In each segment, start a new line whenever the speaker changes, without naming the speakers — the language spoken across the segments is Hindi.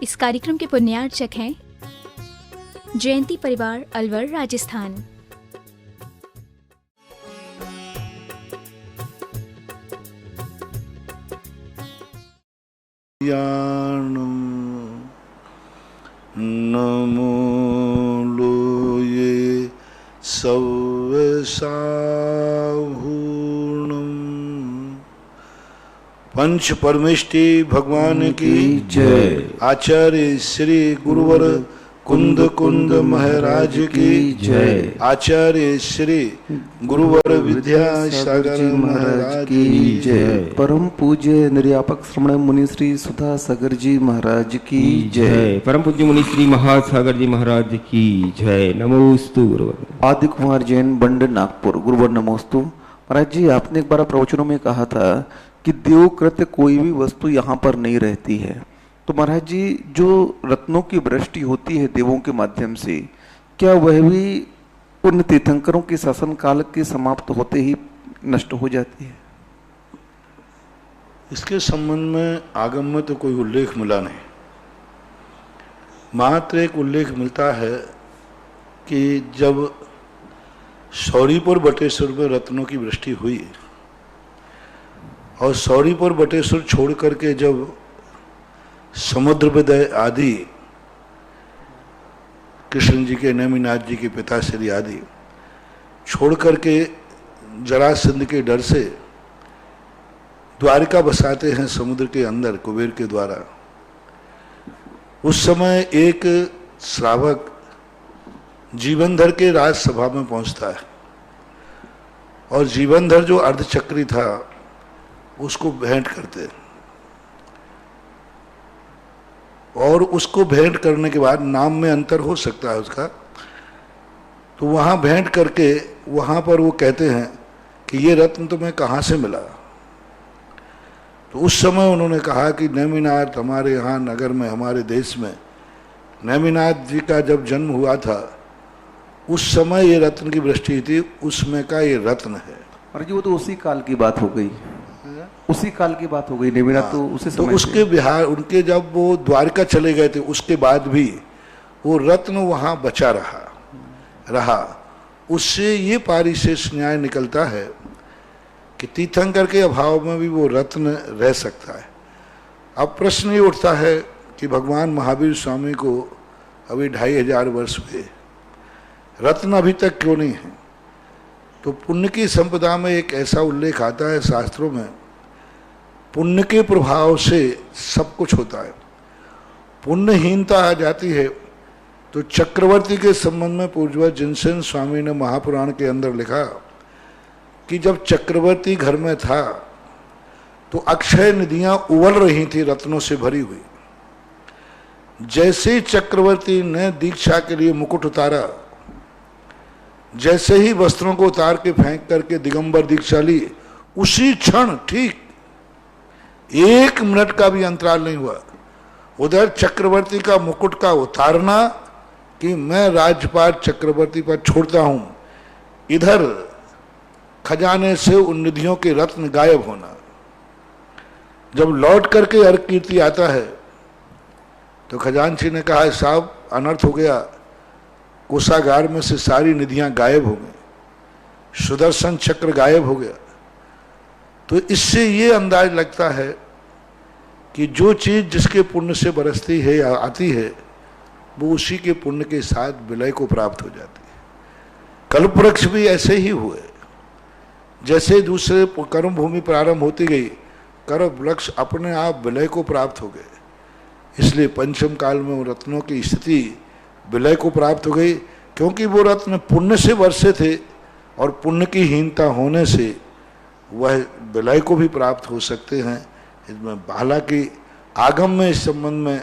इस कार्यक्रम के पुण्यार्चक हैं जयंती परिवार, अलवर, राजस्थान।
नमो लोये सव्यसाहूणम्। पंच परमेष्टि भगवान की जय। आचार्य श्री गुरुवर कुंद कुंद महाराज की जय। आचार्य श्री गुरुवर विद्यासागर महाराज की जय।
परम पूज्य निर्यापक श्रमण मुनि श्री सुधा सागर जी महाराज की जय।
परम पूज्य मुनि श्री महासागर जी महाराज की जय। नमोस्तु गुरुवर।
आदि कुमार जैन, बंड, नागपुर। गुरुवर नमोस्तु। महाराज जी, आपने एक बार प्रवचनों में कहा था कि देवकृत कोई भी वस्तु यहाँ पर नहीं रहती है। तो महाराज जी, जो रत्नों की वृष्टि होती है देवों के माध्यम से, क्या वह भी उन तीर्थंकरों के शासन काल के समाप्त होते ही नष्ट हो जाती है?
इसके संबंध में आगम में तो कोई उल्लेख मिला नहीं। मात्र एक उल्लेख मिलता है कि जब सौरीपुर बटेश्वर में रत्नों की वृष्टि हुई और सौरीपुर बटेश्वर छोड़ करके जब समुद्र विदय आदि कृष्ण जी के, नेमिनाथ जी के पिता श्री आदि छोड़ करके जरासंध के डर से द्वारिका बसाते हैं समुद्र के अंदर कुबेर के द्वारा। उस समय एक श्रावक जीवनधर के राजसभा में पहुंचता है और जीवनधर जो अर्धचक्री था उसको भेंट करते हैं और उसको भेंट करने के बाद, नाम में अंतर हो सकता है उसका, तो वहाँ भेंट करके वहाँ पर वो कहते हैं कि ये रत्न तुम्हें कहाँ से मिला। तो उस समय उन्होंने कहा कि नेमिनाथ हमारे यहाँ नगर में, हमारे देश में नेमिनाथ जी का जब जन्म हुआ था उस समय ये रत्न की वृष्टि थी, उसमें का ये रत्न है।
और जी वो तो उसी काल की बात हो गई, उसी काल की बात हो गई। नेमिनाथ तो उसी समय।
तो उसके बिहार उनके जब वो द्वारिका चले गए थे उसके बाद भी वो रत्न वहाँ बचा रहा। उससे ये पारिशेष न्याय निकलता है कि तीर्थंकर के अभाव में भी वो रत्न रह सकता है। अब प्रश्न ये उठता है कि भगवान महावीर स्वामी को अभी 2500 वर्ष हुए, रत्न अभी तक क्यों नहीं है? तो पुण्य की संपदा में एक ऐसा उल्लेख आता है शास्त्रों में, पुण्य के प्रभाव से सब कुछ होता है। पुण्यहीनता आ जाती है तो चक्रवर्ती के संबंध में पूज्य जिनसेन स्वामी ने महापुराण के अंदर लिखा कि जब चक्रवर्ती घर में था तो अक्षय निधियां उबल रही थी रत्नों से भरी हुई। जैसे ही चक्रवर्ती ने दीक्षा के लिए मुकुट उतारा, जैसे ही वस्त्रों को उतार के फेंक करके दिगंबर दीक्षा ली, उसी क्षण ठीक 1 मिनट का भी अंतराल नहीं हुआ, उधर चक्रवर्ती का मुकुट का उतारना कि मैं राजपाट चक्रवर्ती पर छोड़ता हूं, इधर खजाने से उन निधियों के रत्न गायब होना। जब लौट करके हर कीर्ति आता है तो खजांची ने कहा, साहब अनर्थ हो गया, कोषागार में से सारी निधियां गायब हो गई, सुदर्शन चक्र गायब हो गया। तो इससे ये अंदाज लगता है कि जो चीज जिसके पुण्य से बरसती है या आती है वो उसी के पुण्य के साथ विलय को प्राप्त हो जाती है। कल्प वृक्ष भी ऐसे ही हुए, जैसे दूसरे कर्म भूमि प्रारंभ होती गई, कर्म वृक्ष अपने आप विलय को प्राप्त हो गए। इसलिए पंचम काल में वो रत्नों की स्थिति विलय को प्राप्त हो गई, क्योंकि वो रत्न पुण्य से वर्षे थे और पुण्य की हीनता होने से वह विलय को भी प्राप्त हो सकते हैं। इसमें हालांकि आगम में इस संबंध में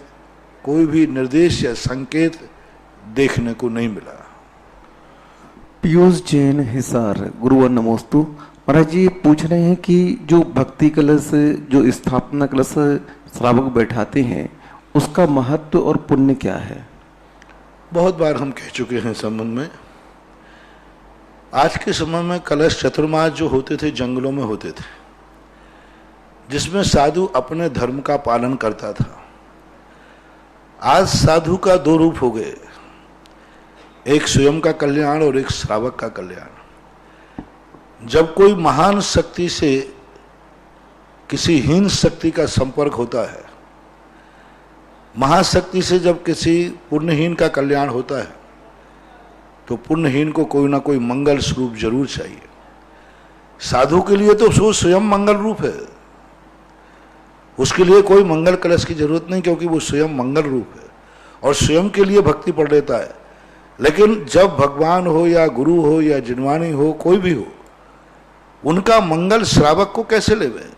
कोई भी निर्देश या संकेत देखने को नहीं मिला।
पीयूष जैन, हिसार। गुरुवर नमोस्तु। महाराज जी पूछ रहे हैं कि जो भक्ति कलश, जो स्थापना कलश श्रावक बैठाते हैं, उसका महत्व और पुण्य क्या है?
बहुत बार हम कह चुके हैं संबंध में। आज के समय में कलश चतुर्मास जो होते थे जंगलों में होते थे, जिसमें साधु अपने धर्म का पालन करता था। आज साधु का दो रूप हो गए, एक स्वयं का कल्याण और एक श्रावक का कल्याण। जब कोई महान शक्ति से किसी हीन शक्ति का संपर्क होता है, महाशक्ति से जब किसी पुण्यहीन का कल्याण होता है, तो पुण्यहीन को कोई ना कोई मंगल स्वरूप जरूर चाहिए। साधु के लिए तो वो स्वयं मंगल रूप है, उसके लिए कोई मंगल कलश की जरूरत नहीं, क्योंकि वो स्वयं मंगल रूप है और स्वयं के लिए भक्ति पढ़ लेता है। लेकिन जब भगवान हो या गुरु हो या जिनवानी हो, कोई भी हो, उनका मंगल श्रावक को कैसे लेवे?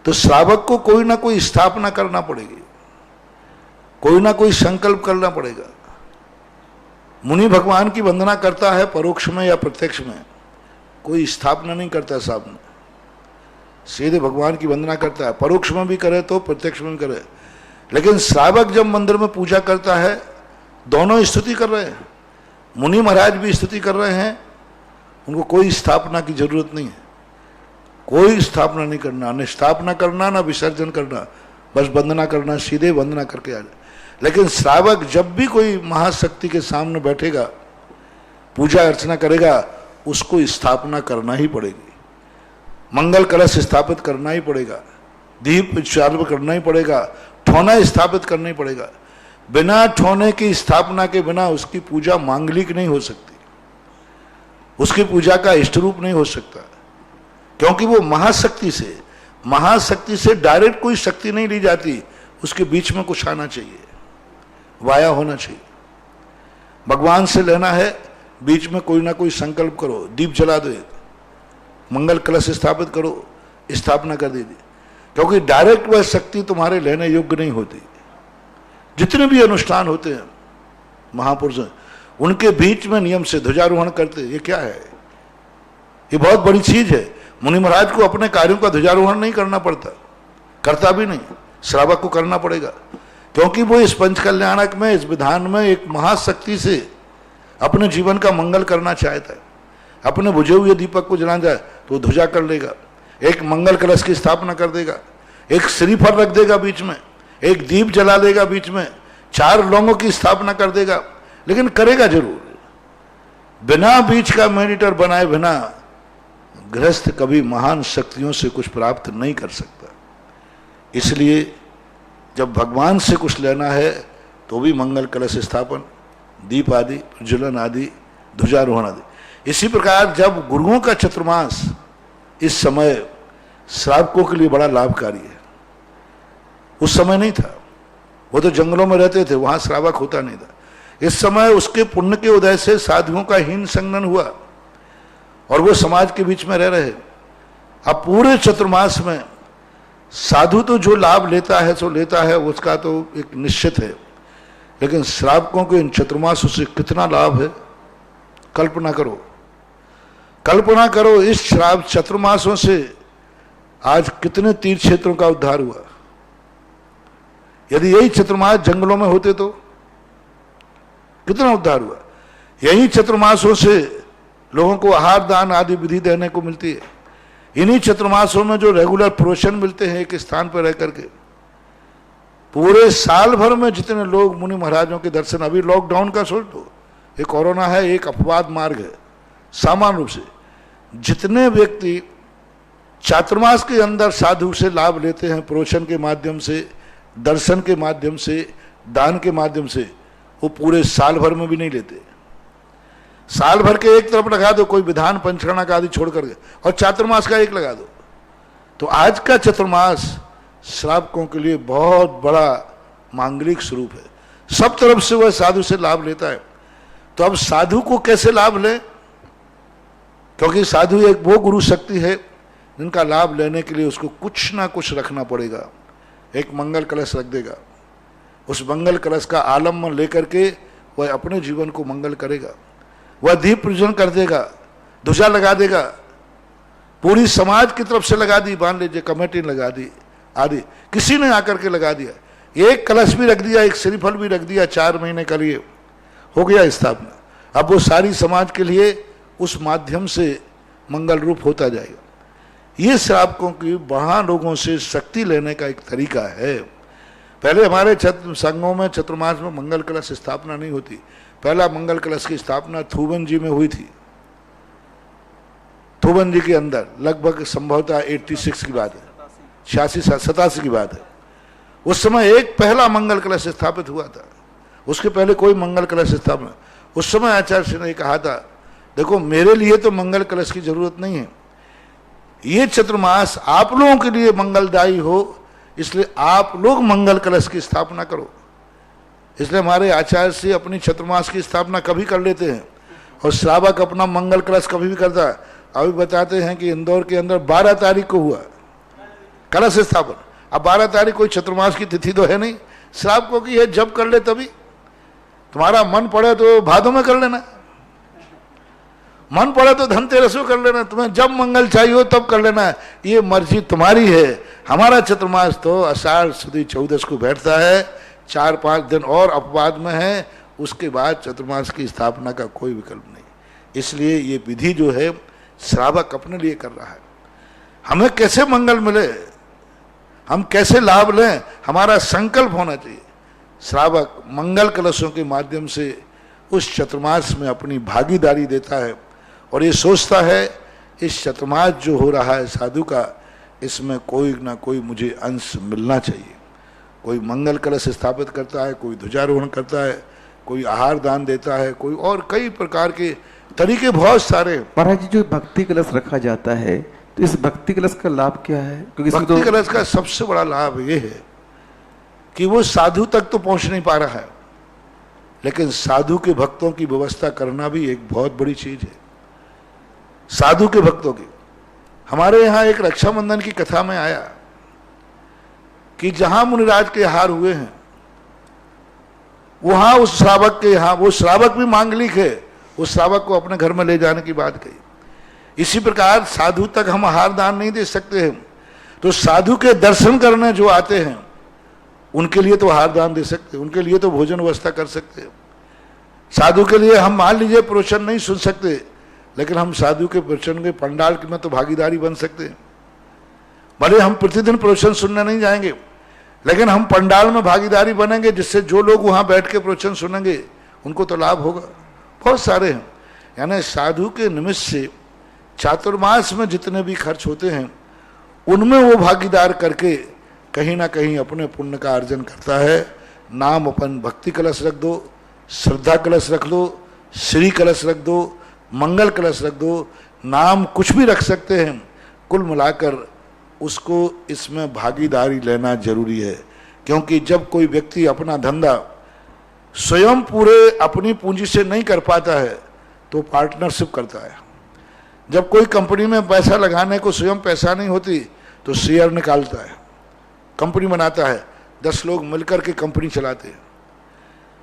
तो श्रावक को कोई ना कोई स्थापना करना पड़ेगी, कोई ना कोई संकल्प करना पड़ेगा। मुनि भगवान की वंदना करता है परोक्ष में या प्रत्यक्ष में, कोई स्थापना नहीं करता सामने, सीधे भगवान की वंदना करता है, परोक्ष में भी करे तो प्रत्यक्ष में भी करे। लेकिन श्रावक जब मंदिर में पूजा करता है, दोनों स्तुति कर रहे हैं, मुनि महाराज भी स्तुति कर रहे हैं, उनको कोई स्थापना की जरूरत नहीं है, कोई स्थापना नहीं करना, न स्थापना करना न विसर्जन करना, बस वंदना करना, सीधे वंदना करके आ जाए। लेकिन श्रावक जब भी कोई महाशक्ति के सामने बैठेगा, पूजा अर्चना करेगा, उसको स्थापना करना ही पड़ेगी, मंगल कलश स्थापित करना ही पड़ेगा, दीप चालू करना ही पड़ेगा, ठोना स्थापित करना ही पड़ेगा। बिना ठोने की स्थापना के बिना उसकी पूजा मांगलिक नहीं हो सकती, उसकी पूजा का इष्ट रूप नहीं हो सकता, क्योंकि वो महाशक्ति से डायरेक्ट कोई शक्ति नहीं ली जाती, उसके बीच में कुछ आना चाहिए, वाया होना चाहिए। भगवान से लेना है, बीच में कोई ना कोई संकल्प करो, दीप जला दो, मंगल कलश स्थापित करो, स्थापना कर दीजिए, क्योंकि डायरेक्ट वह शक्ति तुम्हारे लेने योग्य नहीं होती। जितने भी अनुष्ठान होते हैं महापुरुष, उनके बीच में नियम से ध्वजारोहण करते, ये क्या है? ये बहुत बड़ी चीज है। मुनि महाराज को अपने कार्यों का ध्वजारोहण नहीं करना पड़ता, करता भी नहीं, श्रावक को करना पड़ेगा, क्योंकि वो इस पंच कल्याणक में, इस विधान में एक महाशक्ति से अपने जीवन का मंगल करना चाहता है। अपने बुझे हुए दीपक को जला जाए तो ध्वजा कर लेगा, एक मंगल कलश की स्थापना कर देगा, एक श्रीफल रख देगा बीच में, एक दीप जला देगा बीच में, 4 लौंगों की स्थापना कर देगा, लेकिन करेगा जरूर। बिना बीच का मेडिटर बनाए बिना गृहस्थ कभी महान शक्तियों से कुछ प्राप्त नहीं कर सकता। इसलिए जब भगवान से कुछ लेना है तो भी मंगल कलश स्थापन, दीप आदि, प्रज्वलन आदि, ध्वजारोहण आदि। इसी प्रकार जब गुरुओं का चतुर्मास इस समय श्रावकों के लिए बड़ा लाभकारी है, उस समय नहीं था, वो तो जंगलों में रहते थे, वहां श्रावक होता नहीं था। इस समय उसके पुण्य के उदय से साधुओं का हीन संगन हुआ और वो समाज के बीच में रह रहे। अब पूरे चतुर्मास में साधु तो जो लाभ लेता है सो लेता है, उसका तो एक निश्चित है, लेकिन श्रावकों के इन चतुर्मासों से कितना लाभ है, कल्पना करो। कल्पना करो, इस श्राव चतुर्मासों से आज कितने तीर्थ क्षेत्रों का उद्धार हुआ। यदि यही चतुर्मास जंगलों में होते तो कितना उद्धार हुआ। यही चतुर्मासों से लोगों को आहार दान आदि विधि देने को मिलती है। इन्हीं चतुर्मासों में जो रेगुलर प्रोशन मिलते हैं एक स्थान पर रह करके, पूरे साल भर में जितने लोग मुनि महाराजों के दर्शन, अभी लॉकडाउन का सोच लो, ये कोरोना है, एक अपवाद मार्ग है, सामान्य रूप से जितने व्यक्ति चातुर्मास के अंदर साधु से लाभ लेते हैं, प्रोशन के माध्यम से, दर्शन के माध्यम से, दान के माध्यम से, वो पूरे साल भर में भी नहीं लेते। साल भर के एक तरफ लगा दो, कोई विधान पंचकर्णा का आदि छोड़ करके, और चातुर्मास का एक लगा दो। तो आज का चतुर्मास श्रावकों के लिए बहुत बड़ा मांगलिक स्वरूप है, सब तरफ से वह साधु से लाभ लेता है। तो अब साधु को कैसे लाभ ले, क्योंकि साधु एक वो गुरु शक्ति है जिनका लाभ लेने के लिए उसको कुछ ना कुछ रखना पड़ेगा। एक मंगल कलश रख देगा, उस मंगल कलश का आलम्बन लेकर के वह अपने जीवन को मंगल करेगा, वह दीप प्रज्वलन कर देगा, ध्वजा लगा देगा, पूरी समाज की तरफ से लगा दी, मान लीजिए कमेटी ने लगा दी आदि, किसी ने आकर के लगा दिया, एक कलश भी रख दिया, एक श्रीफल भी रख दिया, 4 महीने के लिए हो गया स्थापना। अब वो सारी समाज के लिए उस माध्यम से मंगल रूप होता जाएगा। ये श्रावकों की वहां लोगों से शक्ति लेने का एक तरीका है। पहले हमारे संघों में चतुर्मास में मंगल कलश स्थापना नहीं होती। पहला मंगल कलश की स्थापना थूबन जी में हुई थी, थूबन जी के अंदर, लगभग संभवतः 86 की बात है, 87 की बात है। उस समय एक पहला मंगल कलश स्थापित हुआ था, उसके पहले कोई मंगल कलश स्थापना। उस समय आचार्य श्री ने कहा था, देखो मेरे लिए तो मंगल कलश की जरूरत नहीं है, ये चतुर्मास आप लोगों के लिए मंगलदायी हो, इसलिए आप लोग मंगल कलश की स्थापना करो। इसलिए हमारे आचार्य से अपनी चतुर्मास की स्थापना कभी कर लेते हैं और श्रावक अपना मंगल कलश कभी भी करता है। अभी बताते हैं कि इंदौर के अंदर 12 तारीख को हुआ कलश स्थापन। अब 12 तारीख कोई चतुर्मास की तिथि तो है नहीं, श्रावकों की है, जब कर ले तभी। तुम्हारा मन पड़े तो भादों में कर लेना, मन पड़े तो धनतेरस में कर लेना, तुम्हें जब मंगल चाहिए हो तब कर लेना, ये मर्जी तुम्हारी है। हमारा चतुर्मास तो आषाढ़ सुदी 14 को बैठता है, 4-5 दिन और अपवाद में है, उसके बाद चतुर्मास की स्थापना का कोई विकल्प नहीं। इसलिए ये विधि जो है श्रावक अपने लिए कर रहा है। हमें कैसे मंगल मिले, हम कैसे लाभ लें, हमारा संकल्प होना चाहिए। श्रावक मंगल कलशों के माध्यम से उस चतुर्मास में अपनी भागीदारी देता है और ये सोचता है इस चतुर्मास जो हो रहा है साधु का, इसमें कोई ना कोई मुझे अंश मिलना चाहिए। कोई मंगल कलश स्थापित करता है, कोई ध्वजारोहण करता है, कोई आहार दान देता है, कोई और कई प्रकार के तरीके बहुत सारे।
महाराज जी, जो भक्ति कलश रखा जाता है तो इस भक्ति कलश का लाभ क्या है? क्योंकि
भक्ति कलश का सबसे बड़ा लाभ ये है कि वो साधु तक तो पहुंच नहीं पा रहा है, लेकिन साधु के भक्तों की व्यवस्था करना भी एक बहुत बड़ी चीज है। साधु के भक्तों की, हमारे यहाँ एक रक्षाबंधन की कथा में आया कि जहां मुनिराज के हार हुए हैं वहां उस श्रावक के यहाँ, वो श्रावक भी मांगलिक है, उस श्रावक को अपने घर में ले जाने की बात कही। इसी प्रकार साधु तक हम आहार दान नहीं दे सकते हैं, तो साधु के दर्शन करने जो आते हैं उनके लिए तो आहार दान दे सकते हैं, उनके लिए तो भोजन व्यवस्था कर सकते हैं। साधु के लिए हम मान लीजिए प्रवचन नहीं सुन सकते, लेकिन हम साधु के प्रवचन के पंडाल में तो भागीदारी बन सकते हैं। भले हम प्रतिदिन प्रवचन सुनने नहीं जाएंगे, लेकिन हम पंडाल में भागीदारी बनेंगे, जिससे जो लोग वहां बैठ के प्रवचन सुनेंगे उनको तो लाभ होगा। बहुत सारे हैं, यानी साधु के निमित्त से चातुर्मास में जितने भी खर्च होते हैं उनमें वो भागीदार करके कहीं ना कहीं अपने पुण्य का अर्जन करता है। नाम अपन भक्ति कलश रख दो, श्रद्धा कलश रख दो, श्री कलश रख दो, मंगल कलश रख दो, नाम कुछ भी रख सकते हैं। कुल मिलाकर उसको इसमें भागीदारी लेना जरूरी है, क्योंकि जब कोई व्यक्ति अपना धंधा स्वयं पूरे अपनी पूंजी से नहीं कर पाता है तो पार्टनरशिप करता है। जब कोई कंपनी में पैसा लगाने को स्वयं पैसा नहीं होती तो शेयर निकालता है, कंपनी बनाता है, 10 लोग मिलकर के कंपनी चलाते हैं।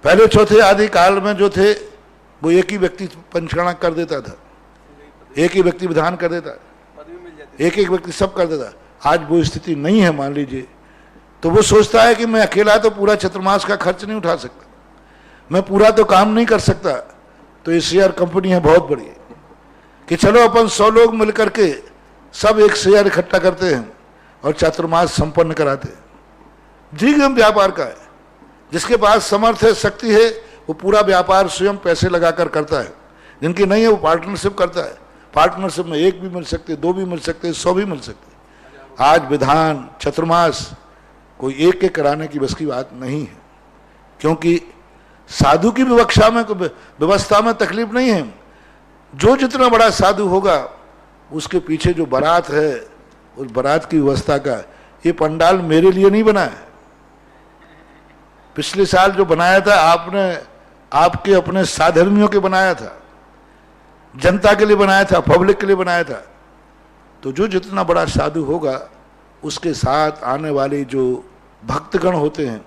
पहले चौथे आदि काल में जो थे वो एक ही व्यक्ति पंचगणना कर देता था, एक ही व्यक्ति विधान कर देता, एक एक व्यक्ति सब कर देता। आज वो स्थिति नहीं है मान लीजिए, तो वो सोचता है कि मैं अकेला तो पूरा चतुर्मास का खर्च नहीं उठा सकता, मैं पूरा तो काम नहीं कर सकता, तो ये शेयर कंपनी है बहुत बड़ी कि चलो अपन 100 लोग मिलकर के सब एक शेयर इकट्ठा करते हैं और चातुर्मास संपन्न कराते हैं। धीगम व्यापार का है, जिसके पास समर्थ है, शक्ति है, वो पूरा व्यापार स्वयं पैसे लगाकर करता है। जिनकी नहीं है वो पार्टनरशिप करता है। पार्टनरशिप में 1 भी मिल सकते, 2 भी मिल सकते, 100 भी मिल सकते। आज विधान चतुर्मास कोई एक कराने की बस की बात नहीं है, क्योंकि साधु की विवक्षा में व्यवस्था में तकलीफ नहीं है। जो जितना बड़ा साधु होगा उसके पीछे जो बारात है, उस बारात की व्यवस्था का, ये पंडाल मेरे लिए नहीं बना है। पिछले साल जो बनाया था आपने, आपके अपने साधर्मियों के बनाया था, जनता के लिए बनाया था, पब्लिक के लिए बनाया था। तो जो जितना बड़ा साधु होगा उसके साथ आने वाले जो भक्तगण होते हैं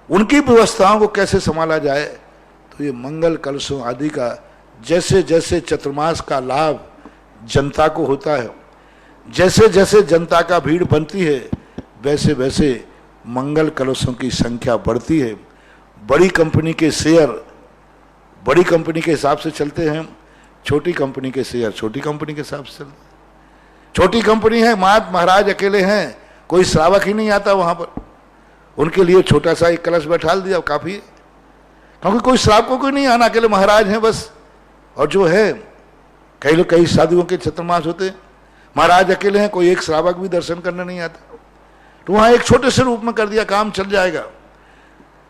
उनकी व्यवस्थाओं को कैसे संभाला जाए, तो ये मंगल कलशों आदि का जैसे जैसे चतुर्मास का लाभ जनता को होता है, जैसे जैसे जनता का भीड़ बनती है, वैसे वैसे मंगल कलशों की संख्या बढ़ती है। बड़ी कंपनी के शेयर बड़ी कंपनी के हिसाब से चलते हैं, छोटी कंपनी के शेयर छोटी कंपनी के हिसाब से चलते हैं। छोटी कंपनी है, महाराज अकेले हैं, कोई श्रावक ही नहीं आता वहां पर, उनके लिए छोटा सा एक कलश बैठा दिया काफी है, क्योंकि कोई श्रावक को कोई नहीं आना, अकेले महाराज हैं बस। और जो है कई लोग, कई साधुओं के चतुर्मास होते हैं, महाराज अकेले हैं, कोई एक श्रावक भी दर्शन करने नहीं आता, तो वहां एक छोटे से रूप में कर दिया, काम चल जाएगा।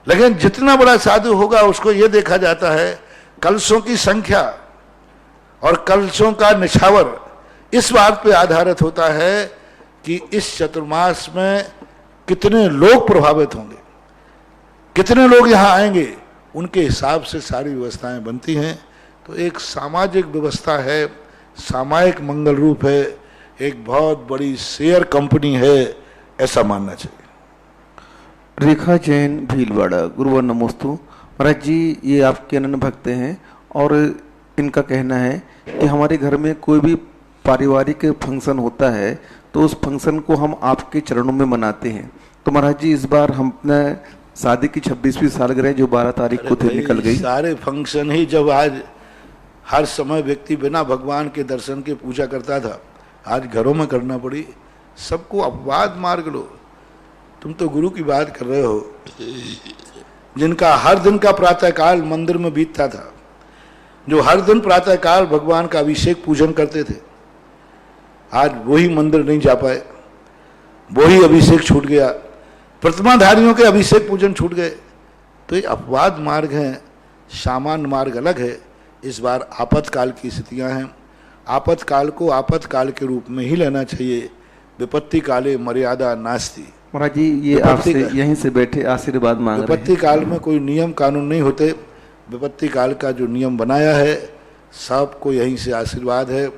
लेकिन जितना बड़ा साधु होगा उसको यह देखा जाता है कलशों की संख्या और कलशों का निछावर इस बात पे आधारित होता है कि इस चतुर्मास में कितने लोग प्रभावित होंगे, कितने लोग यहां आएंगे, उनके हिसाब से सारी व्यवस्थाएं बनती हैं। तो एक सामाजिक व्यवस्था है, सामायिक मंगल रूप है, एक बहुत बड़ी शेयर कंपनी है, ऐसा मानना चाहिए।
रेखा जैन भीलवाड़ा, गुरुवर नमोस्तु। महाराज जी, ये आपके अनन्य भक्त हैं और इनका कहना है कि हमारे घर में कोई भी पारिवारिक फंक्शन होता है तो उस फंक्शन को हम आपके चरणों में मनाते हैं। तो महाराज जी, इस बार हम अपने शादी की 26वीं सालगिरह जो 12 तारीख को थे निकल गई।
सारे फंक्शन ही जब आज हर समय व्यक्ति बिना भगवान के दर्शन के पूजा करता था, आज घरों में करना पड़ी, सबको अपवाद मार्ग लो। तुम तो गुरु की बात कर रहे हो, जिनका हर दिन का प्रातःकाल मंदिर में बीतता था, जो हर दिन प्रातःकाल भगवान का अभिषेक पूजन करते थे, आज वही मंदिर नहीं जा पाए, वही अभिषेक छूट गया, प्रतिमाधारियों के अभिषेक पूजन छूट गए। तो ये अपवाद मार्ग हैं, सामान्य मार्ग अलग है। इस बार आपातकाल की स्थितियां हैं, आपातकाल को आपातकाल के रूप में ही लेना चाहिए। विपत्ति काले मर्यादा नास्ति।
महाराज जी, ये आपसे यहीं से बैठे आशीर्वाद मांग रहे हैं।
विपत्ति काल में कोई नियम कानून नहीं होते, विपत्ति काल का जो नियम बनाया है सबको यहीं से आशीर्वाद है,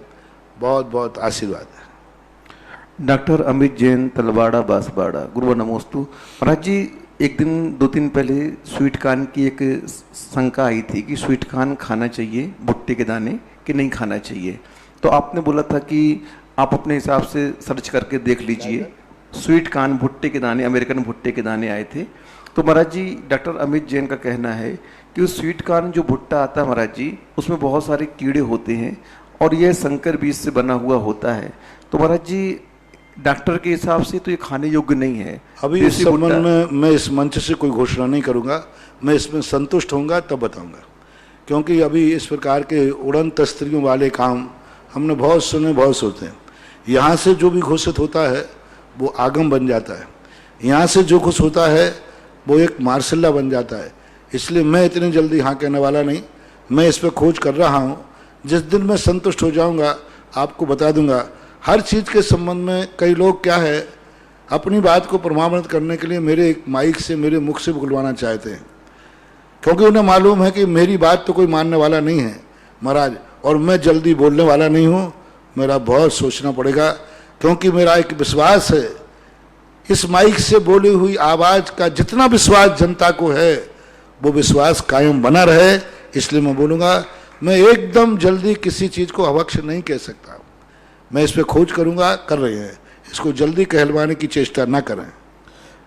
बहुत बहुत आशीर्वाद है।
डॉक्टर अमित जैन तलवाड़ा बांसवाड़ा, गुरुवर नमोस्तु। महाराज जी, एक दिन 2 दिन पहले स्वीट कॉर्न की एक शंका आई थी कि स्वीट कॉर्न खाना चाहिए भुट्टे के दाने कि नहीं खाना चाहिए। तो आपने बोला था कि आप अपने हिसाब से सर्च करके देख लीजिए। स्वीट कॉर्न भुट्टे के दाने, अमेरिकन भुट्टे के दाने आए थे। तो महाराज जी, डॉक्टर अमित जैन का कहना है कि उस स्वीट कॉर्न जो भुट्टा आता है महाराज जी, उसमें बहुत सारे कीड़े होते हैं और यह संकर बीज से बना हुआ होता है। तो महाराज जी, डॉक्टर के हिसाब से तो ये खाने योग्य नहीं है।
अभी इस संबंध में मैं इस मंच से कोई घोषणा नहीं करूंगा, मैं इसमें संतुष्ट होऊंगा तब बताऊंगा, क्योंकि अभी इस प्रकार के उड़न तस्त्रियों वाले काम हमने बहुत सुने, बहुत सोचते हैं। यहाँ से जो भी घोषित होता है वो आगम बन जाता है, यहाँ से जो कुछ होता है वो एक मार्शल्ला बन जाता है। इसलिए मैं इतनी जल्दी हाँ कहने वाला नहीं, मैं इस पर खोज कर रहा हूँ। जिस दिन मैं संतुष्ट हो जाऊँगा आपको बता दूंगा। हर चीज़ के संबंध में कई लोग क्या है, अपनी बात को प्रमाणित करने के लिए मेरे एक माइक से, मेरे मुख से बुलवाना चाहते हैं, क्योंकि उन्हें मालूम है कि मेरी बात तो कोई मानने वाला नहीं है महाराज, और मैं जल्दी बोलने वाला नहीं हूँ। मेरा बहुत सोचना पड़ेगा, क्योंकि मेरा एक विश्वास है, इस माइक से बोली हुई आवाज़ का जितना विश्वास जनता को है वो विश्वास कायम बना रहे, इसलिए मैं बोलूँगा। मैं एकदम जल्दी किसी चीज़ को अवश्य नहीं कह सकता, मैं इस पर खोज करूँगा, कर रहे हैं, इसको जल्दी कहलवाने की चेष्टा ना करें।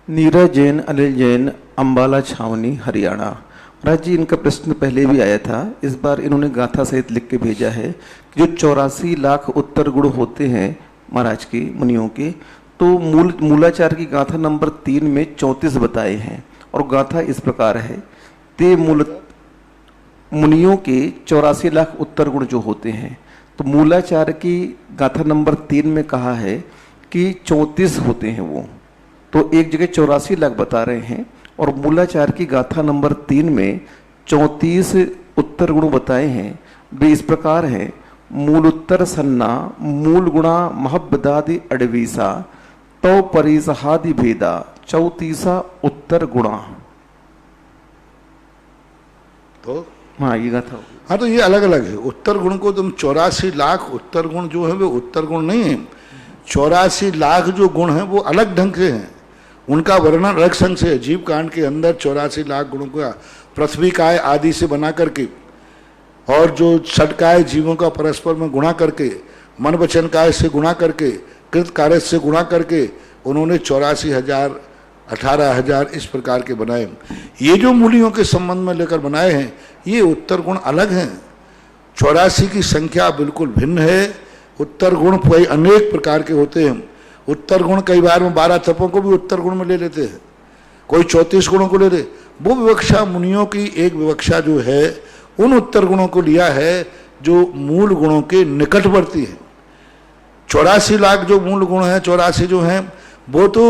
नीरज जैन, अनिल जैन, अम्बाला छावनी, हरियाणा। महाराज जी, इनका प्रश्न पहले भी आया था, इस बार इन्होंने गाथा सहित लिख के भेजा है कि जो 84 लाख उत्तर गुण होते हैं महाराज के मुनियों के, तो मूलाचार की गाथा नंबर 3 में 34 बताए हैं। और गाथा इस प्रकार है, ते मूल मुनियों के 84 लाख उत्तर गुण जो होते हैं, तो मूलाचार की गाथा नंबर 3 में कहा है कि 34 होते हैं वो, तो एक जगह 84 लाख बता रहे हैं, और मूलाचार की गाथा नंबर 3 में 34 उत्तर गुण बताए हैं। वे इस प्रकार है, मूल उत्तर सन्ना मूल गुणा महब्बदादि अडवीसा तो परिसहादि भेदा 34 उत्तर गुणा।
तो
हाँ, ये गाथा।
हाँ, तो ये अलग अलग है। उत्तर गुण को तुम 84 लाख उत्तर गुण जो है वो उत्तर गुण नहीं है। 84 लाख जो गुण हैं वो अलग ढंग से हैं, उनका वर्णन अलग संग से है। जीव कांड के अंदर 84 लाख गुणों का पृथ्वी काय आदि से बना करके, और जो षटकाय जीवों का परस्पर में गुणा करके, मन वचन काय से गुणा करके, कृत कार्य से गुणा करके उन्होंने 84,000 18,000 इस प्रकार के बनाए। ये जो मूलियों के संबंध में लेकर बनाए हैं ये उत्तर गुण अलग हैं। 84 की संख्या बिल्कुल भिन्न है। उत्तर गुण कई अनेक प्रकार के होते हैं। उत्तर गुण कई बार में 12 तपों को भी उत्तर गुण में ले लेते हैं। कोई 34 गुणों को ले ले। वो विवक्षा मुनियों की एक विवक्षा जो है उन उत्तर गुणों को लिया है जो मूल गुणों के निकटवर्ती है। 84 लाख जो मूल गुण हैं, 84 जो हैं, वो तो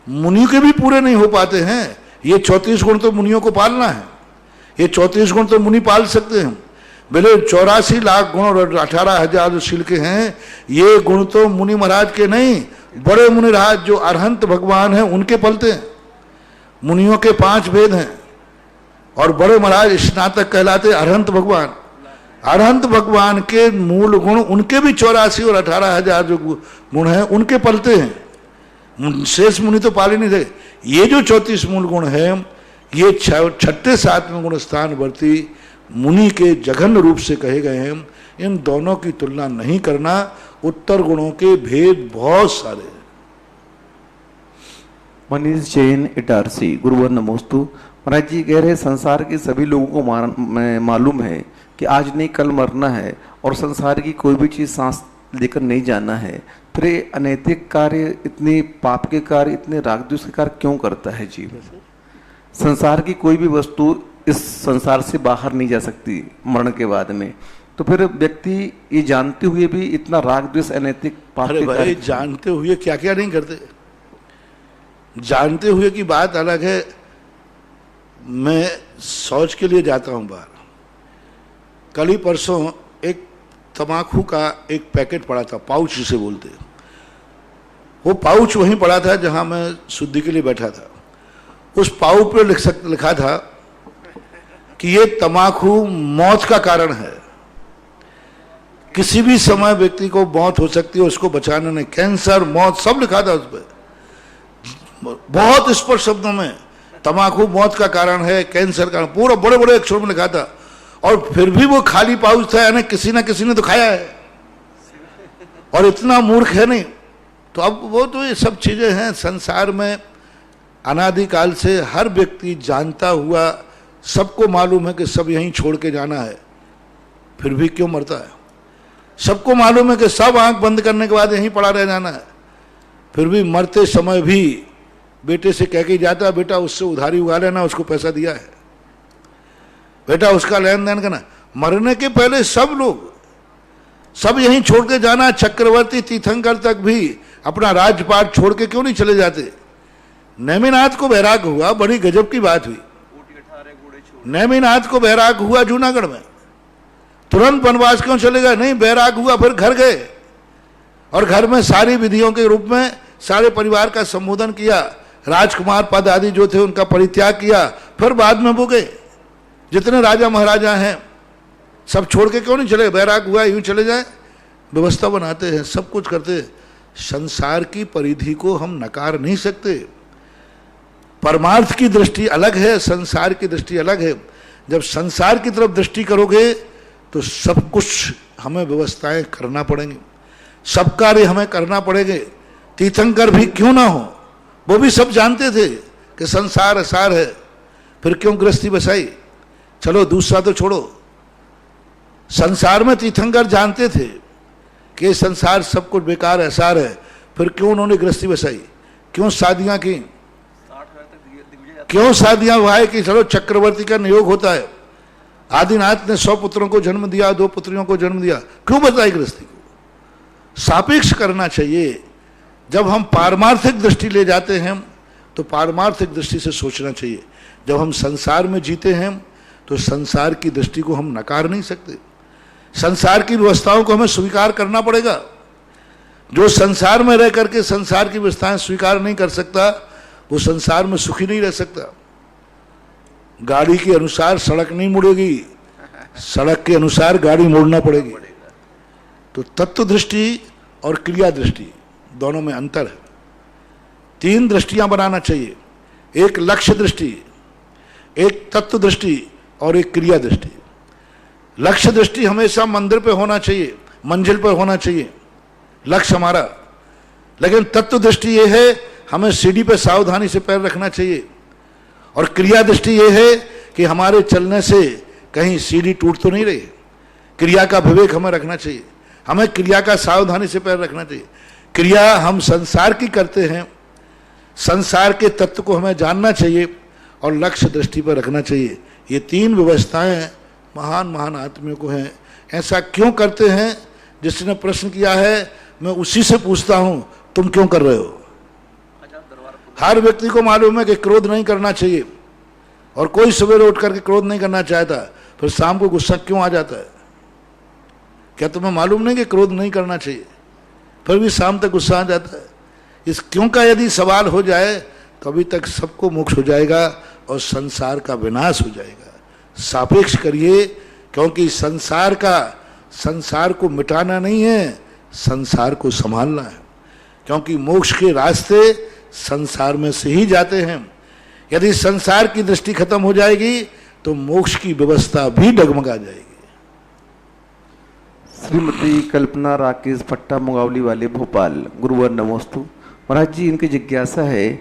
मुनि के भी पूरे नहीं हो पाते हैं। ये 34 गुण तो मुनियों को पालना है, ये 34 गुण तो मुनि पाल सकते हैं। बोले 84 लाख गुण और 18,000 जो शील के हैं, ये गुण तो मुनि महाराज के नहीं, बड़े मुनिराज जो अरहंत भगवान हैं उनके पलते हैं। मुनियों के 5 वेद हैं और बड़े महाराज स्नातक कहलाते अरहंत भगवान। अरहंत भगवान के मूल गुण उनके भी 84 और 18,000 जो गुण हैं उनके पलते हैं, शेष मुनि तो पाले नहीं थे। ये जो 34 मूल गुण हैं, ये 6ठे 7वें गुण स्थान वर्ती मुनि के जघन्य रूप से कहे गए हैं। इन दोनों की तुलना नहीं करना, उत्तर गुणों के भेद बहुत सारे हैं।
मनीष जैन इटारसी, गुरुवर नमोस्तु। महाराज जी कह रहे संसार के सभी लोगों को मालूम है कि आज नहीं कल मरना है और संसार की कोई भी चीज सांस लेकर नहीं जाना है, फिर ये अनैतिक कार्य, इतने पाप के कार्य, इतने राग द्वेष के कार्य क्यों करता है जीव? संसार की कोई भी वस्तु इस संसार से बाहर नहीं जा सकती मरण के बाद में, तो फिर व्यक्ति ये जानते हुए भी इतना राग द्वेष अनैतिक पाप
अरे
के
भाई,
कार्य
जानते हुए क्या क्या नहीं करते। जानते हुए की बात अलग है। मैं शौच के लिए जाता हूं बाहर, कल ही परसों एक तमाकू का एक पैकेट पड़ा था, पाउच जिसे बोलते हैं। वो पाउच वहीं पड़ा था जहां मैं शुद्धि के लिए बैठा था। उस पाउच पे लिखा था कि ये तमाकू मौत का कारण है, किसी भी समय व्यक्ति को मौत हो सकती है, उसको बचाना नहीं, कैंसर, मौत सब लिखा था उस पर बहुत स्पष्ट शब्दों में। तमाकू मौत का कारण है, कैंसर का, पूरा बड़े बड़े अक्षरों में लिखा था। और फिर भी वो खाली पाउच था, यानी किसी ना किसी ने तो खाया है और इतना मूर्ख है नहीं। तो अब वो तो ये सब चीजें हैं संसार में अनादिकाल से हर व्यक्ति जानता हुआ, सबको मालूम है कि सब यहीं छोड़ के जाना है, फिर भी क्यों मरता है? सबको मालूम है कि सब आंख बंद करने के बाद यहीं पड़ा रह जाना है, फिर भी मरते समय भी बेटे से कह के जाता है, बेटा उससे उधारी उगा लेना, उसको पैसा दिया है, बेटा उसका लेन देन करना। मरने के पहले सब लोग सब यहीं छोड़ के जाना। चक्रवर्ती तीर्थंकर तक भी अपना राजपाट छोड़ के क्यों नहीं चले जाते? नेमिनाथ को वैराग हुआ, बड़ी गजब की बात हुई। नेमिनाथ को वैराग हुआ जूनागढ़ में, तुरंत वनवास क्यों चले गए? नहीं, वैराग हुआ, फिर घर गए और घर में सारी विधियों के रूप में सारे परिवार का संबोधन किया, राजकुमार पद आदि जो थे उनका परित्याग किया, फिर बाद में वो गए। जितने राजा महाराजा हैं सब छोड़ के क्यों नहीं चले? वैराग हुआ, यूं चले जाए, व्यवस्था बनाते हैं, सब कुछ करते हैं। संसार की परिधि को हम नकार नहीं सकते। परमार्थ की दृष्टि अलग है, संसार की दृष्टि अलग है। जब संसार की तरफ दृष्टि करोगे तो सब कुछ हमें व्यवस्थाएं करना पड़ेंगी, सब कार्य हमें करना पड़ेंगे। तीर्थंकर भी क्यों ना हो, वो भी सब जानते थे कि संसार असार है, फिर क्यों गृहस्थी बसाई? चलो दूसरा तो छोड़ो, संसार में तीर्थंकर जानते थे कि ये संसार सब कुछ बेकार असार है, फिर क्यों उन्होंने गृहस्थी बसाई? क्यों शादियां की? क्यों शादियां हुआ कि चलो चक्रवर्ती का नियोग होता है, आदिनाथ ने 100 पुत्रों को जन्म दिया, 2 पुत्रियों को जन्म दिया, क्यों बताई गृहस्थी को? सापेक्ष करना चाहिए। जब हम पारमार्थिक दृष्टि ले जाते हैं तो पारमार्थिक दृष्टि से सोचना चाहिए। जब हम संसार में जीते हैं तो संसार की दृष्टि को हम नकार नहीं सकते, संसार की व्यवस्थाओं को हमें स्वीकार करना पड़ेगा। जो संसार में रह करके संसार की व्यवस्थाएं स्वीकार नहीं कर सकता, वो संसार में सुखी नहीं रह सकता। गाड़ी के अनुसार सड़क नहीं मुड़ेगी, सड़क के अनुसार गाड़ी मोड़ना पड़ेगी। तो तत्व दृष्टि और क्रिया दृष्टि दोनों में अंतर है। 3 दृष्टियां बनाना चाहिए, एक लक्ष्य दृष्टि, एक तत्व दृष्टि और एक क्रिया दृष्टि। लक्ष्य दृष्टि हमेशा मंदिर पे होना चाहिए, मंजिल पर होना चाहिए लक्ष्य हमारा, लेकिन तत्व दृष्टि ये है हमें सीढ़ी पे सावधानी से पैर रखना चाहिए। और क्रिया दृष्टि ये है कि हमारे चलने से कहीं सीढ़ी टूट तो नहीं रही, क्रिया का विवेक हमें रखना चाहिए, हमें क्रिया का सावधानी से पैर रखना चाहिए। क्रिया हम संसार की करते हैं, संसार के तत्व को हमें जानना चाहिए और लक्ष्य दृष्टि पर रखना चाहिए। ये तीन व्यवस्थाएं महान महान आत्मियों को हैं। ऐसा क्यों करते हैं? जिसने प्रश्न किया है मैं उसी से पूछता हूं, तुम क्यों कर रहे हो? हर व्यक्ति को मालूम है कि क्रोध नहीं करना चाहिए, और कोई सवेरे उठ करके क्रोध नहीं करना चाहता, फिर शाम को गुस्सा क्यों आ जाता है? क्या तुम्हें मालूम नहीं कि क्रोध नहीं करना चाहिए, फिर भी शाम तक गुस्सा आ जाता है? इस क्यों का यदि सवाल हो जाए तो अभी तक सबको मोक्ष हो जाएगा और संसार का विनाश हो जाएगा। सापेक्ष करिए, क्योंकि संसार को मिटाना नहीं है, संसार को संभालना है। क्योंकि मोक्ष के रास्ते संसार में से ही जाते हैं। यदि संसार की दृष्टि खत्म हो जाएगी तो मोक्ष की व्यवस्था भी डगमगा जाएगी।
श्रीमती कल्पना राकेश भट्टा मुगावली वाले भोपाल, गुरुवर नमोस्तु। महाराज जी, इनकी जिज्ञासा है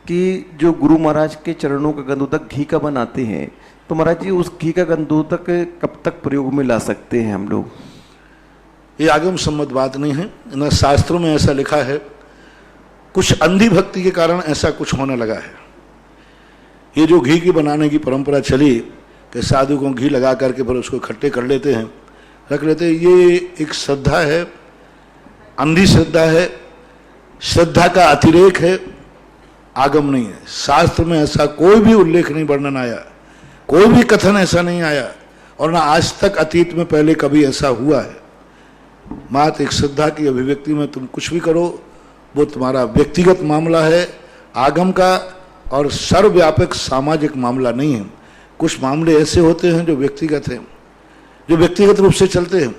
कि जो गुरु महाराज के चरणों का गंधोदक घी का बनाते हैं, तो महाराज जी उस घी का गंधोदक कब तक प्रयोग में ला सकते हैं हम लोग?
ये आगम सम्मत बात नहीं है, न शास्त्रों में ऐसा लिखा है। कुछ अंधी भक्ति के कारण ऐसा कुछ होने लगा है। ये जो घी की बनाने की परंपरा चली कि साधु को घी लगा करके फिर उसको इकट्ठे कर लेते हैं, रख लेते हैं, ये एक श्रद्धा है, अंधी श्रद्धा है, श्रद्धा का अतिरेक है, आगम नहीं है। शास्त्र में ऐसा कोई भी उल्लेख नहीं, वर्णन आया, कोई भी कथन ऐसा नहीं आया, और ना आज तक अतीत में पहले कभी ऐसा हुआ है। मात्र एक श्रद्धा की अभिव्यक्ति में तुम कुछ भी करो, वो तुम्हारा व्यक्तिगत मामला है आगम का, और सर्वव्यापक सामाजिक मामला नहीं है। कुछ मामले ऐसे होते हैं जो व्यक्तिगत हैं, जो व्यक्तिगत रूप से चलते हैं।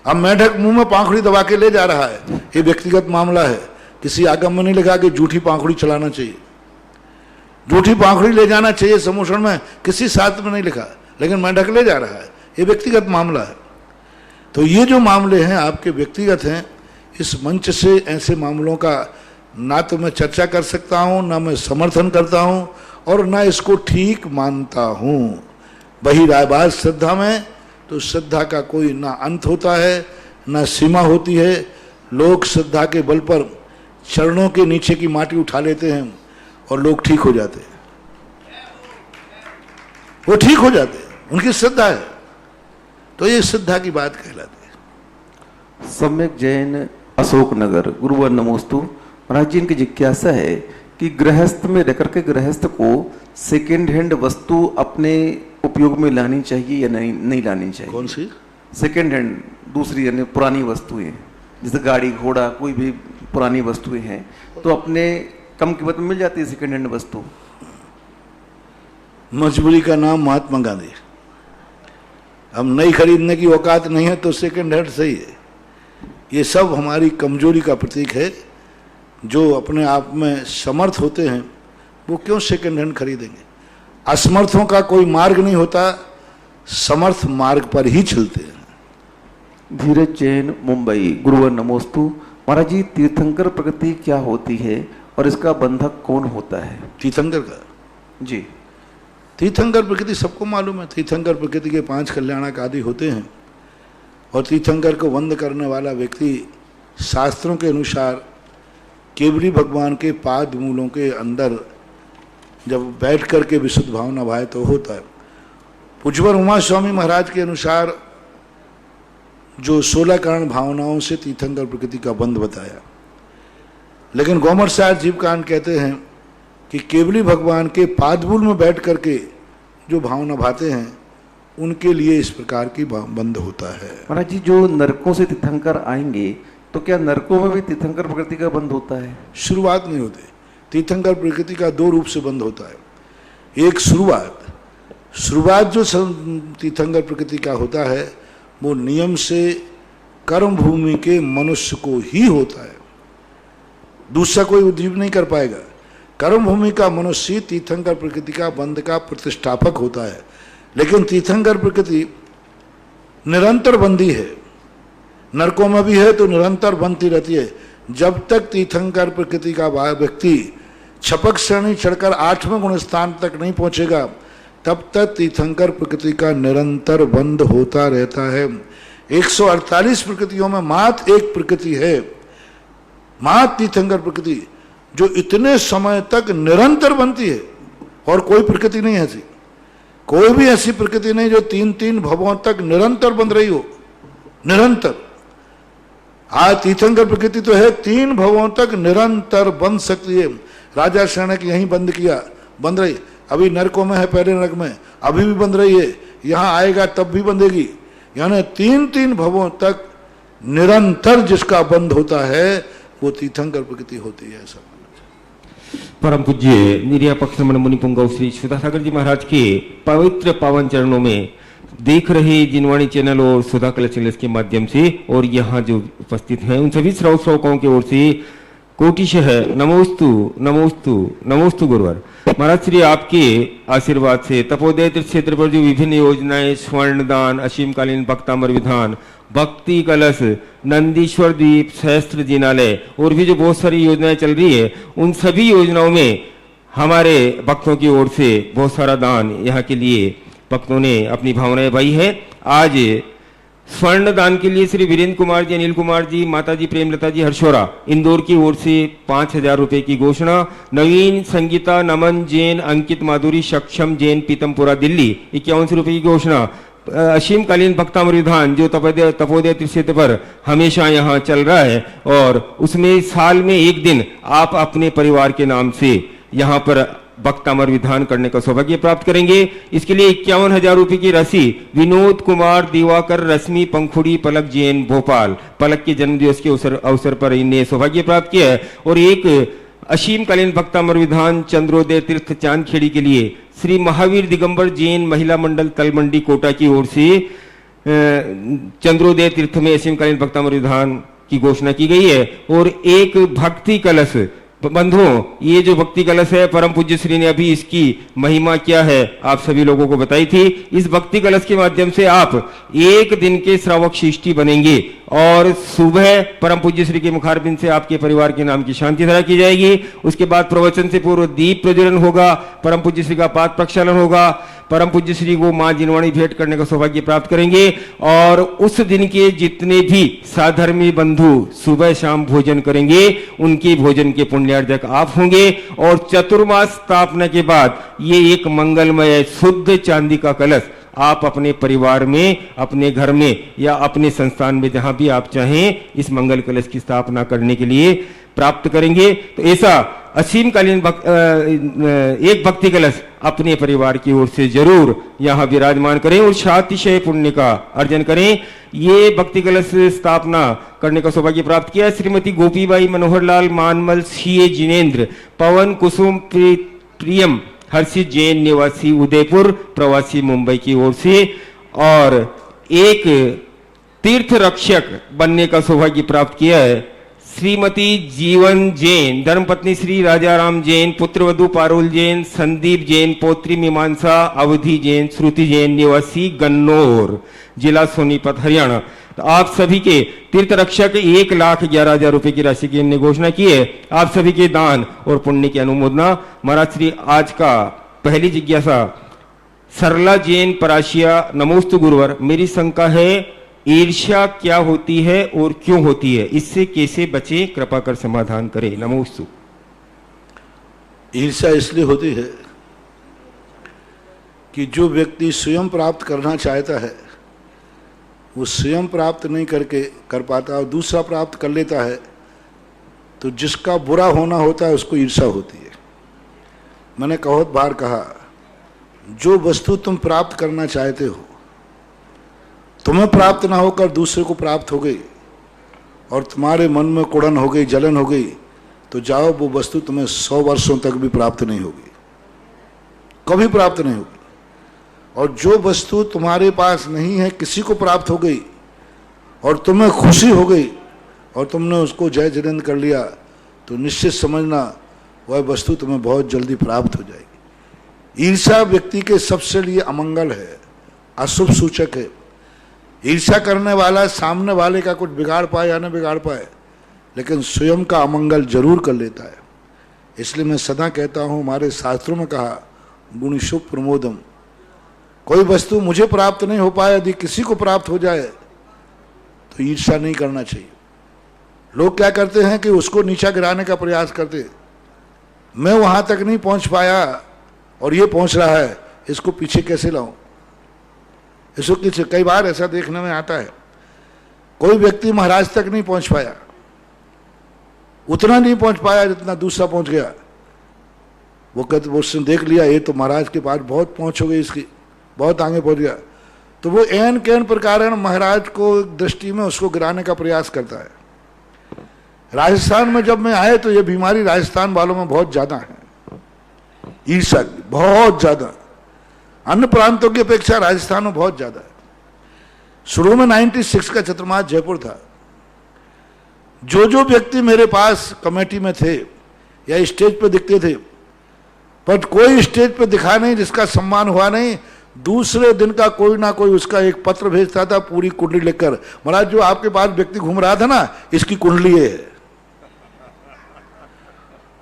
अब मेढक मुंह में पाखुड़ी दबा के ले जा रहा है, ये व्यक्तिगत मामला है। किसी आगम में नहीं लिखा कि जूठी पाखुड़ी चलाना चाहिए, जूठी पाखुड़ी ले जाना चाहिए समूषण में, किसी शास्त्र में नहीं लिखा, लेकिन मेढक ले जा रहा है, ये व्यक्तिगत मामला है। तो ये जो मामले हैं आपके व्यक्तिगत हैं, इस मंच से ऐसे मामलों का ना तो मैं चर्चा कर सकता हूं, ना मैं समर्थन करता हूं, और ना इसको ठीक मानता हूं। वही रायबाज श्रद्धा में तो श्रद्धा का कोई ना अंत होता है, ना सीमा होती है। लोग श्रद्धा के बल पर चरणों के नीचे की माटी उठा लेते हैं और लोग ठीक हो जाते हैं, वो ठीक हो जाते हैं, उनकी श्रद्धा है। तो ये श्रद्धा की बात कहलाती है।
सम्यक जैन, अशोक नगर, गुरुवर नमोस्तु। महाराज जी, इनकी जिज्ञासा है कि गृहस्थ में रहकर के गृहस्थ को सेकेंड हैंड वस्तु अपने उपयोग में लानी चाहिए या नहीं लानी चाहिए?
कौन सी
सेकेंड हैंड? दूसरी यानी पुरानी वस्तुएं, जैसे गाड़ी घोड़ा कोई भी पुरानी वस्तुएं हैं, तो अपने कम कीमत में मिल जाती है सेकेंड हैंड वस्तु।
मजबूरी का नाम महात्मा गांधी। हम नई खरीदने की औकात नहीं है तो सेकेंड हैंड सही है। ये सब हमारी कमजोरी का प्रतीक है। जो अपने आप में समर्थ होते हैं वो क्यों सेकेंड हैंड खरीदेंगे? असमर्थों का कोई मार्ग नहीं होता, समर्थ मार्ग पर ही चलते हैं।
धीरज जैन, मुंबई, गुरुवर नमोस्तु। महाराज जी, तीर्थंकर प्रकृति क्या होती है और इसका बंधक कौन होता है?
तीर्थंकर का
जी,
तीर्थंकर प्रकृति सबको मालूम है। तीर्थंकर प्रकृति के 5 कल्याणक आदि होते हैं, और तीर्थंकर को वंद करने वाला व्यक्ति शास्त्रों के अनुसार केवली भगवान के पाद मूलों के अंदर जब बैठ कर के विशुद्ध भावना भाए तो होता है। पूज्यवर उमा स्वामी महाराज के अनुसार जो 16 कारण भावनाओं से तीर्थंकर प्रकृति का बंध बताया, लेकिन गौमर साहब जीवकांड कहते हैं कि केवली भगवान के पादमूल में बैठ करके जो भावना भाते हैं उनके लिए इस प्रकार की बंध होता है।
महाराज जी, जो नरकों से तीर्थंकर आएंगे तो क्या नरकों में भी तीर्थंकर प्रकृति का बंध होता है?
शुरुआत नहीं होती। तीर्थंकर प्रकृति का 2 रूप से बंध होता है। एक शुरुआत जो तीर्थंकर प्रकृति का होता है वो नियम से कर्म भूमि के मनुष्य को ही होता है, दूसरा कोई उद्दीप नहीं कर पाएगा। कर्म भूमि का मनुष्य तीर्थंकर प्रकृति का बंध का प्रतिष्ठापक होता है, लेकिन तीर्थंकर प्रकृति निरंतर बंधी है। नरकों में भी है तो निरंतर बनती रहती है। जब तक तीर्थंकर प्रकृति का व्यक्ति छपक श्रेणी चढ़कर 8वें गुण स्थान तक नहीं पहुंचेगा, तब तक तीर्थंकर प्रकृति का निरंतर बंध होता रहता है। 148 प्रकृतियों में मात्र एक प्रकृति है, मात्र तीर्थंकर प्रकृति, जो इतने समय तक निरंतर बनती है, और कोई प्रकृति नहीं है ऐसी, कोई भी ऐसी प्रकृति नहीं जो 3-3 भवों तक निरंतर बन रही हो, निरंतर। आज तीर्थंकर प्रकृति तो है 3 भवों तक निरंतर बन सकती है। राजा शरणक यहीं बंद किया, बन रही, अभी नरकों में है, पहले नरक में, अभी भी बन रही है, यहां आएगा तब भी बंधेगी। यानी 3-3 भवों तक निरंतर जिसका बंध होता है वो तीर्थंकर प्रकृति होती है। ऐसा
परम पूज्य निर्या पक्षमण मुनिपुंगव श्री सुधासागर जी महाराज के पवित्र पावन चरणों में देख रहे जिनवाणी चैनल और सुधा कलश चैनल के माध्यम से और यहाँ जो उपस्थित हैं उन सभी श्रोताओं की ओर से कोटिशः नमोस्तु नमोस्तु नमोस्तु गुरुवर। महाराज श्री आपके आशीर्वाद से तपोदय तीर्थ क्षेत्र पर जो विभिन्न योजनाएं, स्वर्ण दान, असीमकालीन भक्तामर विधान, भक्ति कलश, नंदीश्वर द्वीप, सहस्त्र जिनालय और भी जो बहुत सारी योजनाएं चल रही है, उन सभी योजनाओं में हमारे भक्तों की ओर से बहुत सारा दान यहाँ के लिए भक्तों ने अपनी भावनाएं बहाई है। आज स्वर्ण दान के लिए श्री वीरेंद्र कुमार जी, अनिल कुमार जी, माता जी प्रेमलता जी हर्षोरा इंदौर की ओर से 5,000 रुपए की घोषणा। नवीन संगीता, नमन जैन, अंकित माधुरी, सक्षम जैन, पीतमपुरा दिल्ली 51 रुपए की घोषणा। असीमकालीन भक्तामर विधान जो तपोदय तीर्थ क्षेत्र पर हमेशा यहाँ चल रहा है और उसमें साल में एक दिन आप अपने परिवार के नाम से यहाँ पर भक्तामर विधान करने का सौभाग्य प्राप्त करेंगे। इसके लिए 51,000 रुपए की राशि विनोद कुमार, दिवाकर, रश्मि, पंखुड़ी, पलक जैन भोपाल, पलक के जन्मदिवस के अवसर पर इन्हें सौभाग्य प्राप्त किया है। और एक असीमकालीन भक्तामर विधान चंद्रोदय तीर्थ चांदखेड़ी के लिए श्री महावीर दिगंबर जैन महिला मंडल तलमंडी कोटा की ओर से चंद्रोदय तीर्थ में असीमकालीन भक्तामर विधान की घोषणा की गई है। और एक भक्ति कलश, बंधुओं ये जो भक्ति कलश है परम पूज्य श्री ने अभी इसकी महिमा क्या है आप सभी लोगों को बताई थी। इस भक्ति कलश के माध्यम से आप एक दिन के श्रावक शिष्टि बनेंगे और सुबह परम पूज्य श्री के मुखारबिंद से आपके परिवार के नाम की शांति धारा की जाएगी। उसके बाद प्रवचन से पूर्व दीप प्रज्वलन होगा, परम पूज्य श्री का पाद प्रक्षालन होगा, परम पूज्य श्री को मां जिनवाणी भेंट करने का सौभाग्य प्राप्त करेंगे। और उस दिन के जितने भी साधर्मी बंधु सुबह शाम भोजन करेंगे उनके भोजन के पुण्यार्जक आप होंगे। और चतुर्मास स्थापना के बाद ये एक मंगलमय शुद्ध चांदी का कलश आप अपने परिवार में, अपने घर में या अपने संस्थान में जहां भी आप चाहें इस मंगल कलश की स्थापना करने के लिए प्राप्त करेंगे। तो ऐसा असीमकालीन एक भक्ति कलश अपने परिवार की ओर से जरूर यहाँ विराजमान करें और शातिशय पुण्य का अर्जन करें। ये भक्ति कलश स्थापना करने का सौभाग्य प्राप्त किया श्रीमती गोपीबाई मनोहरलाल मानमल, सीए जिनेन्द्र, पवन कुसुम प्रियम हर्षित जैन निवासी उदयपुर, प्रवासी मुंबई की ओर से। और एक तीर्थ रक्षक बनने का सौभाग्य प्राप्त किया है श्रीमती जीवन जैन, धर्मपत्नी श्री राजाराम जैन, पुत्रवधु पारुल जैन, संदीप जैन, पौत्री मीमांसा अवधि जैन, श्रुति जैन निवासी गन्नौर, जिला सोनीपत हरियाणा। तो आप सभी के तीर्थ रक्षक 1,11,000 रुपए की राशि की इन्हें घोषणा की है। आप सभी के दान और पुण्य की अनुमोदना। महाराज श्री आज का पहली जिज्ञासा सरला जैन पराशिया, नमोस्तु गुरुवर। मेरी शंका है ईर्ष्या क्या होती है और क्यों होती है, इससे कैसे बचे, कृपा कर समाधान करें, नमोस्तु।
ईर्ष्या इसलिए होती है कि जो व्यक्ति स्वयं प्राप्त करना चाहता है वो स्वयं प्राप्त नहीं कर पाता और दूसरा प्राप्त कर लेता है, तो जिसका बुरा होना होता है उसको ईर्ष्या होती है। मैंने बहुत बार कहा, जो वस्तु तुम प्राप्त करना चाहते हो तुम्हें प्राप्त ना होकर दूसरे को प्राप्त हो गई और तुम्हारे मन में कुड़न हो गई, जलन हो गई, तो जाओ वो वस्तु तुम्हें 100 वर्षों तक भी प्राप्त नहीं होगी, कभी प्राप्त नहीं होगी। और जो वस्तु तुम्हारे पास नहीं है किसी को प्राप्त हो गई और तुम्हें खुशी हो गई और तुमने उसको जय जिनेंद्र कर लिया, तो निश्चित समझना वह वस्तु तुम्हें बहुत जल्दी प्राप्त हो जाएगी। ईर्ष्या व्यक्ति के सबसे लिए अमंगल है, अशुभ सूचक है। ईर्ष्या करने वाला सामने वाले का कुछ बिगाड़ पाए या न बिगाड़ पाए, लेकिन स्वयं का अमंगल जरूर कर लेता है। इसलिए मैं सदा कहता हूँ, हमारे शास्त्रों में कहा गुण शुभ प्रमोदम, कोई वस्तु मुझे प्राप्त नहीं हो पाए यदि किसी को प्राप्त हो जाए तो ईर्ष्या नहीं करना चाहिए। लोग क्या करते हैं कि उसको नीचा गिराने का प्रयास करते, मैं वहां तक नहीं पहुंच पाया और ये पहुंच रहा है, इसको पीछे कैसे लाऊं? इसको किसी कई बार ऐसा देखने में आता है, कोई व्यक्ति महाराज तक नहीं पहुंच पाया, उतना नहीं पहुंच पाया जितना दूसरा पहुंच गया। वो कहते उसने देख लिया ये तो महाराज के पास बहुत पहुंच हो गई, इसकी बहुत आगे पहुंच गया, तो वो एन कैन प्रकार महाराज को दृष्टि में उसको गिराने का प्रयास करता है। राजस्थान में जब मैं आए तो ये बीमारी राजस्थान वालों में बहुत ज्यादा है, ईर्ष्या की बहुत ज्यादा, अन्य प्रांतों की अपेक्षा राजस्थान में बहुत ज्यादा है। शुरू में 96 का चतुर्मास जयपुर था, जो व्यक्ति मेरे पास कमेटी में थे या स्टेज पे दिखते थे, पर कोई स्टेज पे दिखा नहीं जिसका सम्मान हुआ नहीं। दूसरे दिन का कोई ना कोई उसका एक पत्र भेजता था पूरी कुंडली लिखकर, महाराज जो आपके पास व्यक्ति घूम रहा था ना, इसकी कुंडली है।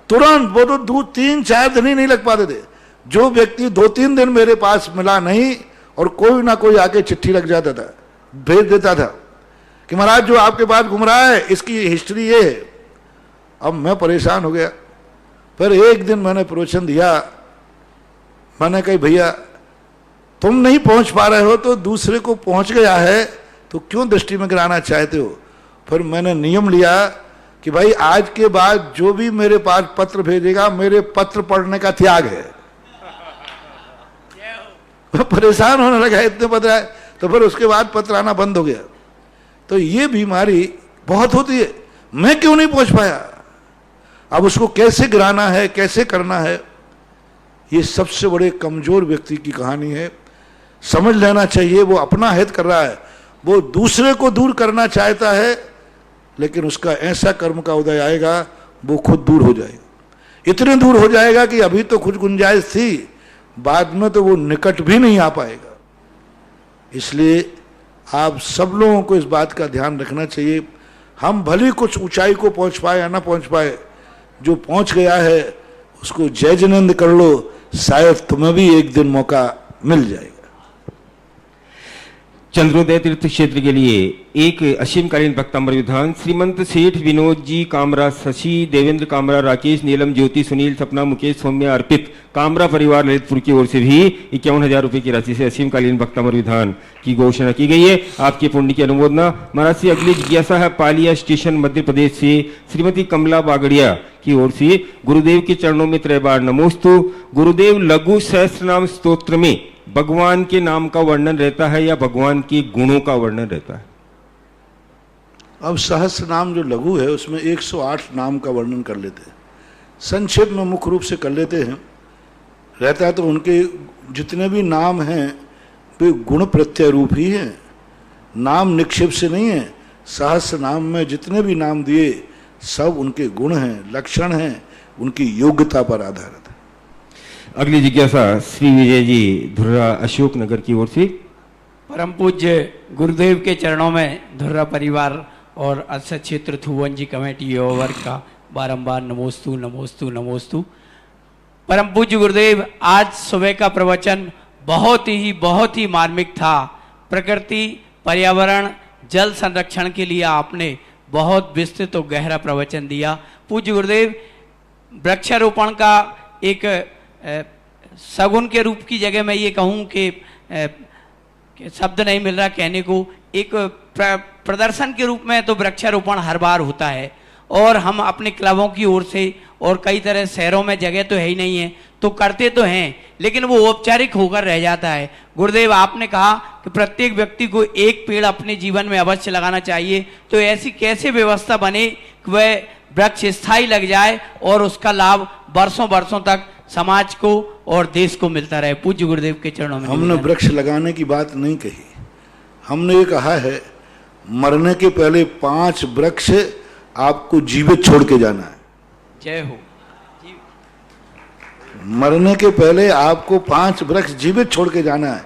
तुरंत वो तो 3-4 दिन ही नहीं लग पाते थे। जो व्यक्ति 2-3 दिन मेरे पास मिला नहीं और कोई ना कोई आके चिट्ठी लग जाता था, भेज देता था कि महाराज जो आपके पास घूम रहा है इसकी हिस्ट्री ये है। अब मैं परेशान हो गया। फिर एक दिन मैंने प्रवचन दिया, मैंने कहा भैया तुम नहीं पहुंच पा रहे हो तो दूसरे को पहुंच गया है तो क्यों दृष्टि में गिराना चाहते हो। फिर मैंने नियम लिया कि भाई आज के बाद जो भी मेरे पास पत्र भेजेगा मेरे पत्र पढ़ने का त्याग है। परेशान होने लगा, इतने पत्र आए, तो फिर उसके बाद पत्र आना बंद हो गया। तो ये बीमारी बहुत होती है, मैं क्यों नहीं पहुंच पाया। अब उसको कैसे गिराना है, कैसे करना है, ये सबसे बड़े कमजोर व्यक्ति की कहानी है। समझ लेना चाहिए वो अपना हित कर रहा है, वो दूसरे को दूर करना चाहता है, लेकिन उसका ऐसा कर्म का उदय आएगा वो खुद दूर हो जाएगा। इतने दूर हो जाएगा कि अभी तो कुछ गुंजाइश थी, बाद में तो वो निकट भी नहीं आ पाएगा। इसलिए आप सब लोगों को इस बात का ध्यान रखना चाहिए। हम भले कुछ ऊंचाई को पहुंच पाए या ना पहुंच पाए, जो पहुंच गया है उसको जय जिनेंद्र कर लो, शायद तुम्हें भी एक दिन मौका मिल जाएगा।
चंद्रोदय तीर्थ क्षेत्र के लिए एक असीमकालीन वक्ताम्र विधान श्रीमंत सेठ विनोद जी कामरा, शशि देवेंद्र कामरा, राकेश, नीलम, ज्योति, सुनील, सपना, मुकेश, सौम्य अर्पित कामरा परिवार ललितपुर की ओर से भी 51,000 रुपए की राशि से असीमकालीन वक्ताम्र विधान की घोषणा की गई है। आपके पुण्य की अनुमोदना। महाराज से अगली जिज्ञासा है पालिया स्टेशन मध्य प्रदेश से श्रीमती कमला बागड़िया की ओर से। गुरुदेव के चरणों में 3 बार नमोस्तु। गुरुदेव लघु सहस्त्रनाम स्तोत्र में भगवान के नाम का वर्णन रहता है या भगवान के गुणों का वर्णन रहता है?
अब सहस्त्र नाम जो लघु है उसमें 108 नाम का वर्णन कर लेते हैं, संक्षेप में मुख्य रूप से कर लेते हैं। रहता है तो उनके जितने भी नाम हैं वे गुण प्रत्यय रूप ही हैं, नाम निक्षेप से नहीं है। सहस्त्र नाम में जितने भी नाम दिए सब उनके गुण हैं, लक्षण हैं, उनकी योग्यता पर आधारित है।
अगली जिज्ञासा श्री विजय जी धुर्रा अशोक नगर की ओर से।
परम पूज्य गुरुदेव के चरणों में धुर्रा परिवार और अक्षय क्षेत्र थुवन जी कमेटी युवा वर्ग का बारंबार नमोस्तु नमोस्तु नमोस्तु। परम पूज्य गुरुदेव, आज सुबह का प्रवचन बहुत ही मार्मिक था। प्रकृति, पर्यावरण, जल संरक्षण के लिए आपने बहुत विस्तृत और गहरा प्रवचन दिया। पूज्य गुरुदेव, वृक्षारोपण का एक सगुन के रूप की जगह मैं ये कहूँ कि शब्द नहीं मिल रहा कहने को, एक प्रदर्शन के रूप में तो वृक्षारोपण हर बार होता है और हम अपने क्लबों की ओर से और कई तरह शहरों में जगह तो है ही नहीं है तो करते तो हैं, लेकिन वो औपचारिक होकर रह जाता है। गुरुदेव, आपने कहा कि प्रत्येक व्यक्ति को एक पेड़ अपने जीवन में अवश्य लगाना चाहिए, तो ऐसी कैसे व्यवस्था बने कि वह वृक्ष स्थायी लग जाए और उसका लाभ वर्षों वर्षों तक समाज को और देश को मिलता रहे। पूज्य गुरुदेव के चरणों में।
हमने वृक्ष लगाने की बात नहीं कही, हमने ये कहा है मरने के पहले 5 वृक्ष आपको जीवित छोड़ के जाना है।
जय हो।
मरने के पहले आपको 5 वृक्ष जीवित छोड़ के जाना है,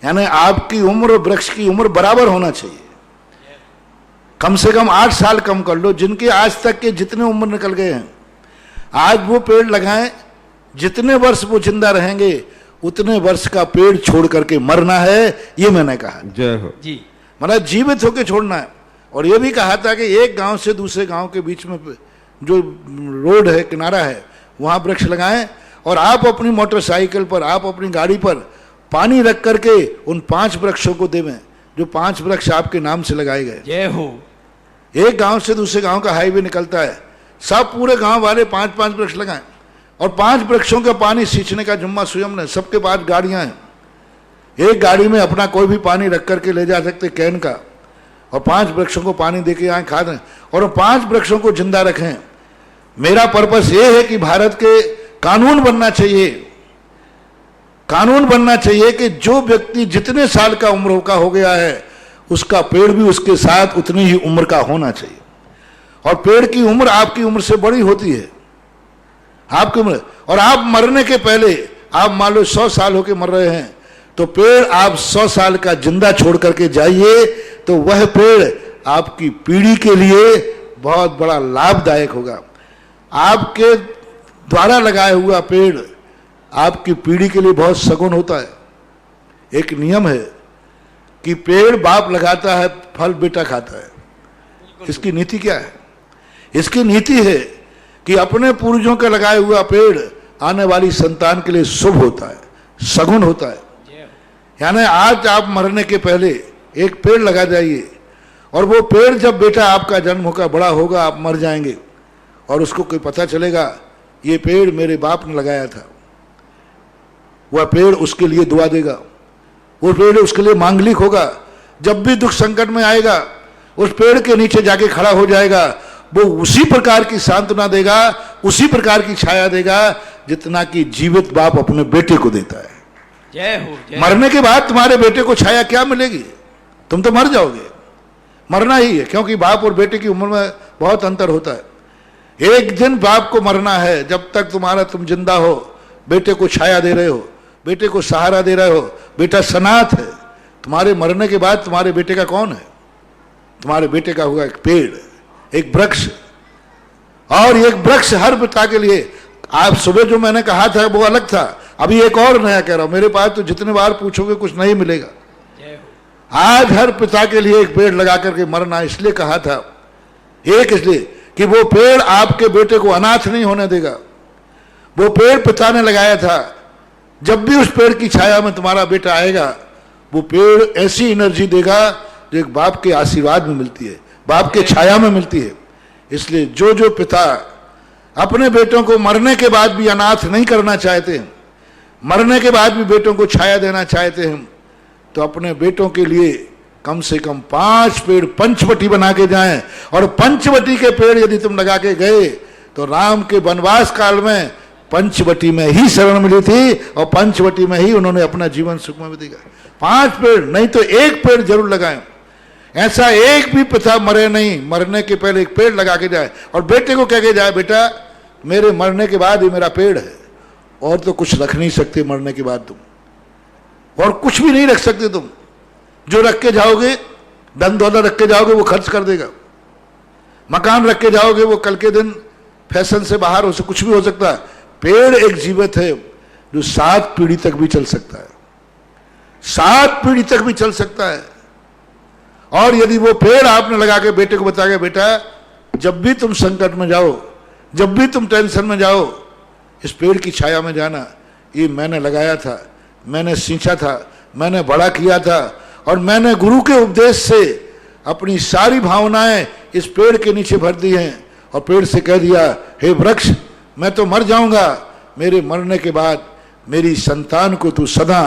यानी आपकी उम्र और वृक्ष की उम्र बराबर होना चाहिए। कम से कम 8 साल कम कर लो, जिनके आज तक के जितने उम्र निकल गए हैं आज वो पेड़ लगाएं। जितने वर्ष वो जिंदा रहेंगे उतने वर्ष का पेड़ छोड़ करके मरना है, ये मैंने कहा।
जय हो
जी।
मतलब जीवित होकर छोड़ना है। और ये भी कहा था कि एक गांव से दूसरे गांव के बीच में जो रोड है, किनारा है, वहाँ वृक्ष लगाएं और आप अपनी मोटरसाइकिल पर, आप अपनी गाड़ी पर पानी रख करके उन 5 वृक्षों को देवें, जो 5 वृक्ष आपके नाम से लगाए गए।
जय हो।
एक गांव से दूसरे गांव का हाईवे निकलता है, सब पूरे गांव वाले 5-5 वृक्ष लगाएं और 5 वृक्षों का पानी सींचने का जिम्मा स्वयं ने। सबके पास गाड़ियां हैं, एक गाड़ी में अपना कोई भी पानी रख करके ले जा सकते कैन का, और 5 वृक्षों को पानी देके आए, खा दें और 5 वृक्षों को जिंदा रखें। मेरा पर्पस ये है कि भारत के कानून बनना चाहिए, कानून बनना चाहिए कि जो व्यक्ति जितने साल का उम्र का हो गया है उसका पेड़ भी उसके साथ उतनी ही उम्र का होना चाहिए। और पेड़ की उम्र आपकी उम्र से बड़ी होती है, आपकी उम्र। और आप मरने के पहले, आप मान लो 100 साल होके मर रहे हैं, तो पेड़ आप 100 साल का जिंदा छोड़ करके जाइए तो वह पेड़ आपकी पीढ़ी के लिए बहुत बड़ा लाभदायक होगा। आपके द्वारा लगाया हुआ पेड़ आपकी पीढ़ी के लिए बहुत सगुन होता है। एक नियम है कि पेड़ बाप लगाता है, फल बेटा खाता है। इसकी नीति क्या है? इसकी नीति है कि अपने पूर्वजों का लगाया हुआ पेड़ आने वाली संतान के लिए शुभ होता है, सगुन होता है। यानी आज आप मरने के पहले एक पेड़ लगा जाइए और वो पेड़ जब बेटा आपका जन्म होगा, बड़ा होगा, आप मर जाएंगे और उसको कोई पता चलेगा ये पेड़ मेरे बाप ने लगाया था, वह पेड़ उसके लिए दुआ देगा, वो पेड़ उसके लिए मांगलिक होगा। जब भी दुख संकट में आएगा उस पेड़ के नीचे जाके खड़ा हो जाएगा, वो उसी प्रकार की सांत्वना देगा, उसी प्रकार की छाया देगा जितना कि जीवित बाप अपने बेटे को देता है।
जय हो। जय
मरने के बाद तुम्हारे बेटे को छाया क्या मिलेगी? तुम तो मर जाओगे, मरना ही है, क्योंकि बाप और बेटे की उम्र में बहुत अंतर होता है। एक दिन बाप को मरना है, जब तक तुम जिंदा हो बेटे को छाया दे रहे हो, बेटे को सहारा दे रहे हो, बेटा सनाथ है। तुम्हारे मरने के बाद तुम्हारे बेटे का कौन है? तुम्हारे बेटे का होगा एक पेड़, एक वृक्ष। और एक वृक्ष हर पिता के लिए, आप सुबह जो मैंने कहा था वो अलग था, अभी एक और नया कह रहा हूं। मेरे पास तो जितने बार पूछोगे कुछ नहीं मिलेगा। आज हर पिता के लिए एक पेड़ लगा करके मरना इसलिए कहा था, एक इसलिए कि वो पेड़ आपके बेटे को अनाथ नहीं होने देगा। वो पेड़ पिता ने लगाया था, जब भी उस पेड़ की छाया में तुम्हारा बेटा आएगा वो पेड़ ऐसी एनर्जी देगा जो एक बाप के आशीर्वाद में मिलती है, बाप के छाया में मिलती है। इसलिए जो जो पिता अपने बेटों को मरने के बाद भी अनाथ नहीं करना चाहते हैं, मरने के बाद भी बेटों को छाया देना चाहते हैं, तो अपने बेटों के लिए कम से कम 5 पेड़ पंचवटी बना के जाएं। और पंचवटी के पेड़ यदि तुम लगा के गए तो राम के वनवास काल में पंचवटी में ही शरण मिली थी और पंचवटी में ही उन्होंने अपना जीवन सुख में दिया। 5 पेड़ नहीं तो 1 पेड़ जरूर लगाएं। ऐसा एक भी पिता मरे नहीं, मरने के पहले एक पेड़ लगा के जाए और बेटे को कह के जाए बेटा मेरे मरने के बाद ये मेरा पेड़ है, और तो कुछ रख नहीं सकते मरने के बाद तुम, और कुछ भी नहीं रख सकते तुम। जो रख के जाओगे, धन दौलत रख के जाओगे वो खर्च कर देगा, मकान रख के जाओगे वो कल के दिन फैशन से बाहर हो, कुछ भी हो सकता है। पेड़ एक जीवित है जो 7 पीढ़ी तक भी चल सकता है, 7 पीढ़ी तक भी चल सकता है। और यदि वो पेड़ आपने लगा के बेटे को बताया बेटा जब भी तुम संकट में जाओ, जब भी तुम टेंशन में जाओ, इस पेड़ की छाया में जाना, ये मैंने लगाया था, मैंने सींचा था, मैंने बड़ा किया था, और मैंने गुरु के उपदेश से अपनी सारी भावनाएं इस पेड़ के नीचे भर दी हैं। और पेड़ से कह दिया हे वृक्ष मैं तो मर जाऊंगा, मेरे मरने के बाद मेरी संतान को तू सदा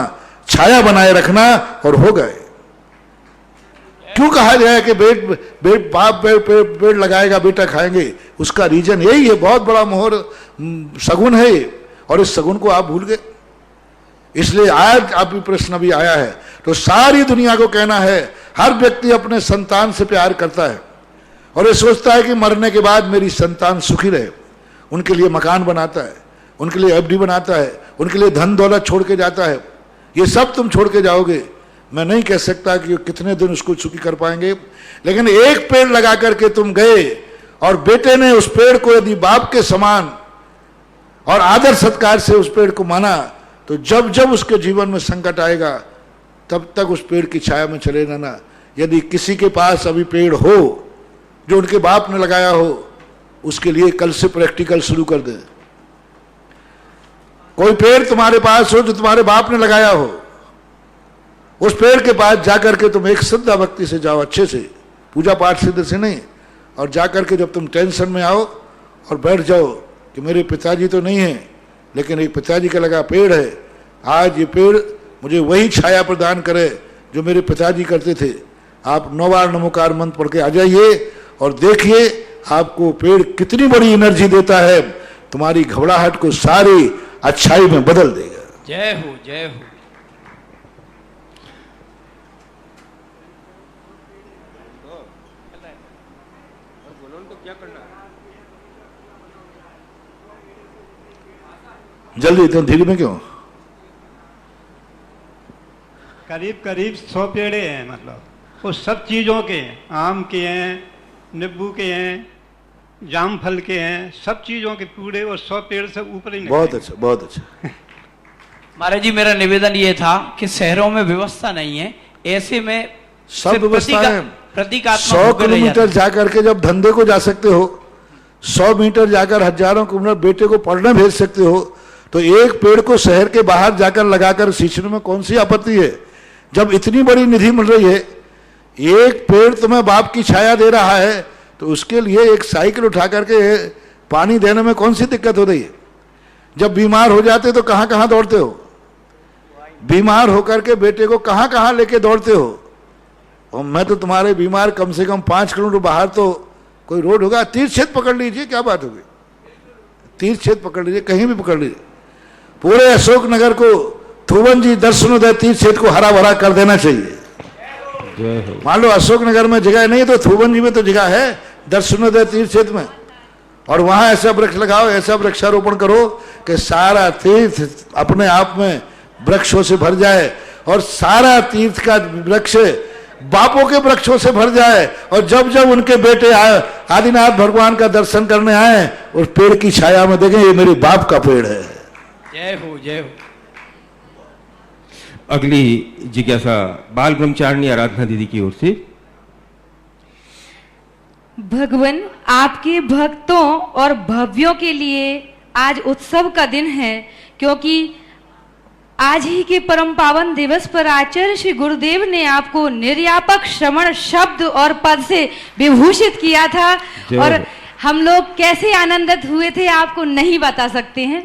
छाया बनाए रखना। और हो गए। क्यों कहा गया है कि बाप पेड़ लगाएगा बेटा खाएंगे? उसका रीजन यही है, बहुत बड़ा मोहर सगुन है, और इस सगुन को आप भूल गए। इसलिए आज आप भी प्रश्न भी आया है, तो सारी दुनिया को कहना है, हर व्यक्ति अपने संतान से प्यार करता है और ये सोचता है कि मरने के बाद मेरी संतान सुखी रहे, उनके लिए मकान बनाता है, उनके लिए एफडी बनाता है, उनके लिए धन दौलत छोड़ के जाता है। ये सब तुम छोड़ के जाओगे, मैं नहीं कह सकता कि कितने दिन उसको सुखी कर पाएंगे, लेकिन एक पेड़ लगा करके तुम गए और बेटे ने उस पेड़ को यदि बाप के समान और आदर सत्कार से उस पेड़ को माना, तो जब जब उसके जीवन में संकट आएगा तब तक उस पेड़ की छाया में चले रहना। यदि किसी के पास अभी पेड़ हो जो उनके बाप ने लगाया हो, उसके लिए कल से प्रैक्टिकल शुरू कर दें। कोई पेड़ तुम्हारे पास हो जो तुम्हारे बाप ने लगाया हो, उस पेड़ के पास जाकर के तुम एक श्रद्धा भक्ति से जाओ, अच्छे से, पूजा पाठ सिद्ध से नहीं, और जाकर के जब तुम टेंशन में आओ और बैठ जाओ कि मेरे पिताजी तो नहीं है लेकिन एक पिताजी का लगा पेड़ है, आज ये पेड़ मुझे वही छाया प्रदान करे जो मेरे पिताजी करते थे। आप 9 बार नमोकार मंत्र पढ़ के आ जाइए और देखिए आपको पेड़ कितनी बड़ी एनर्जी देता है, तुम्हारी घबराहट को सारी अच्छाई में बदल देगा।
जय हो, जय हो।
जल्दी, इतने धीरे में क्यों?
करीब करीब 100 पेड़े हैं, मतलब वो सब चीज़ों के हैं, आम के हैं, नींबू के हैं, जामफल के हैं, सब चीज़ों के पूरे, और 100 पेड़ से ऊपर ही।
बहुत अच्छा, बहुत अच्छा।
महाराज जी, मेरा निवेदन ये था कि शहरों में व्यवस्था नहीं है, ऐसे में
सब
सिर्फ
व्यवस्था है।
प्रतीकात्मक
100
होकर रह
किलोमीटर
जाता है।
जाकर के जब धंधे को जा सकते हो, 100 मीटर जाकर हजारों किलोमीटर बेटे को पढ़ने भेज सकते हो, तो एक पेड़ को शहर के बाहर जाकर लगाकर सींचने में कौन सी आपत्ति है? जब इतनी बड़ी निधि मिल रही है, एक पेड़ तुम्हें बाप की छाया दे रहा है, तो उसके लिए एक साइकिल उठा करके पानी देने में कौन सी दिक्कत हो रही है? जब बीमार हो जाते तो कहां कहां दौड़ते हो? बीमार होकर के बेटे को कहां कहां लेके दौड़ते हो? और मैं तो तुम्हारे बीमार कम से कम 5 किलोमीटर बाहर तो कोई रोड होगा, तीर्थ क्षेत्र पकड़ लीजिए, क्या बात होगी, तीर्थ क्षेत्र पकड़ लीजिए, कहीं भी पकड़ लीजिए। पूरे अशोक नगर को थुवन जी दर्शनोदय तीर्थ क्षेत्र को हरा भरा कर देना चाहिए। मान लो अशोक नगर में जगह नहीं है तो थुवन जी में तो जगह है, दर्शनोदय तीर्थ क्षेत्र में, और वहां ऐसा वृक्ष लगाओ, ऐसा वृक्षारोपण करो कि सारा तीर्थ अपने आप में वृक्षों से भर जाए, और सारा तीर्थ का वृक्ष बापों के वृक्षों से भर जाए, और जब जब उनके बेटे आए आदिनाथ भगवान का दर्शन करने आए, उस पेड़ की छाया में देखें ये मेरे बाप का पेड़ है।
जय हो, जय हो।
अगली जिज्ञासा बाल ब्रह्मचारिणी आराधना दीदी की ओर से।
भगवान, आपके भक्तों और भव्यों के लिए आज उत्सव का दिन है, क्योंकि आज ही के परम पावन दिवस पर आचार्य श्री गुरुदेव ने आपको निर्यापक श्रवण शब्द और पद से विभूषित किया था, और हम लोग कैसे आनंदित हुए थे आपको नहीं बता सकते हैं।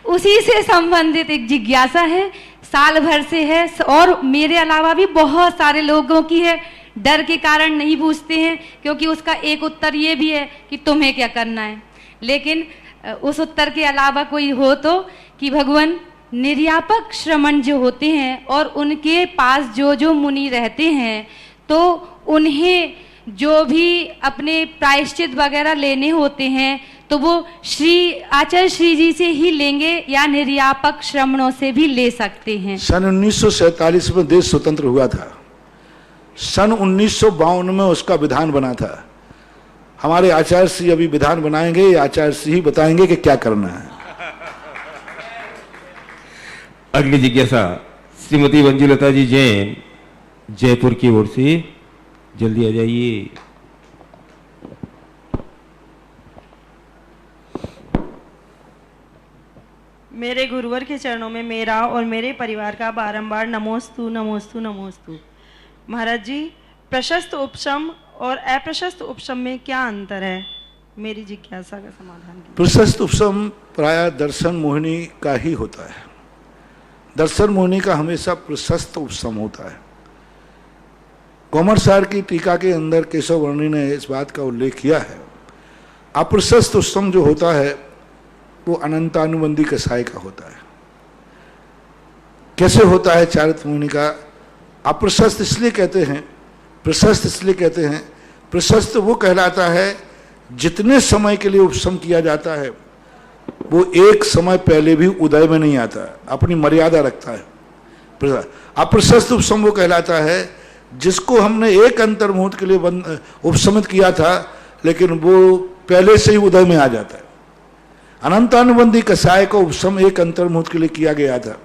उसी से संबंधित एक जिज्ञासा है, साल भर से है, और मेरे अलावा भी बहुत सारे लोगों की है, डर के कारण नहीं पूछते हैं, क्योंकि उसका एक उत्तर ये भी है कि तुम्हें क्या करना है। लेकिन उस उत्तर के अलावा कोई हो तो, कि भगवान निर्यापक श्रमण जो होते हैं और उनके पास जो जो मुनि रहते हैं, तो उन्हें जो भी अपने प्रायश्चित वगैरह लेने होते हैं तो वो श्री आचार्य श्री जी से ही लेंगे या निर्यापक श्रमणों से भी ले सकते हैं?
सन 1947 में देश स्वतंत्र हुआ था, सन 1952 में उसका विधान बना था। हमारे आचार्य श्री अभी विधान बनाएंगे, आचार्य श्री ही बताएंगे कि क्या करना है।
अगली जिज्ञासा श्रीमती मंजुलता जी जैन, जयपुर की ओर से, जल्दी आ जाइए।
मेरे गुरुवर के चरणों में मेरा और मेरे परिवार का बारंबार नमोस्तु नमोस्तु नमोस्तु। महाराज जी, प्रशस्त उपशम और अप्रशस्त उपशम में क्या अंतर है? मेरी जिज्ञासा का समाधान कीजिए।
प्रशस्त उपशम प्राय दर्शन मोहिनी का ही होता है, दर्शन मोहिनी का हमेशा प्रशस्त उपशम होता है। कोमरसार की टीका के अंदर केशव वर्णी ने इस बात का उल्लेख किया है। अप्रशस्त उपशम जो होता है वो अनंतानुबंधी कसाय का होता है। कैसे होता है चारित्र मुनि का? अप्रशस्त इसलिए कहते हैं, प्रशस्त इसलिए कहते हैं। प्रशस्त वो कहलाता है जितने समय के लिए उपशम किया जाता है वो एक समय पहले भी उदय में नहीं आता, अपनी मर्यादा रखता है। अप्रशस्त उपशम वो कहलाता है जिसको हमने एक अंतर्मुहूर्त के लिए उपशमित किया था, लेकिन वो पहले से ही उदय में आ जाता है। अनंतानुबंधी कसाय को उपशम एक अंतर्मुहूर्त के लिए किया गया था,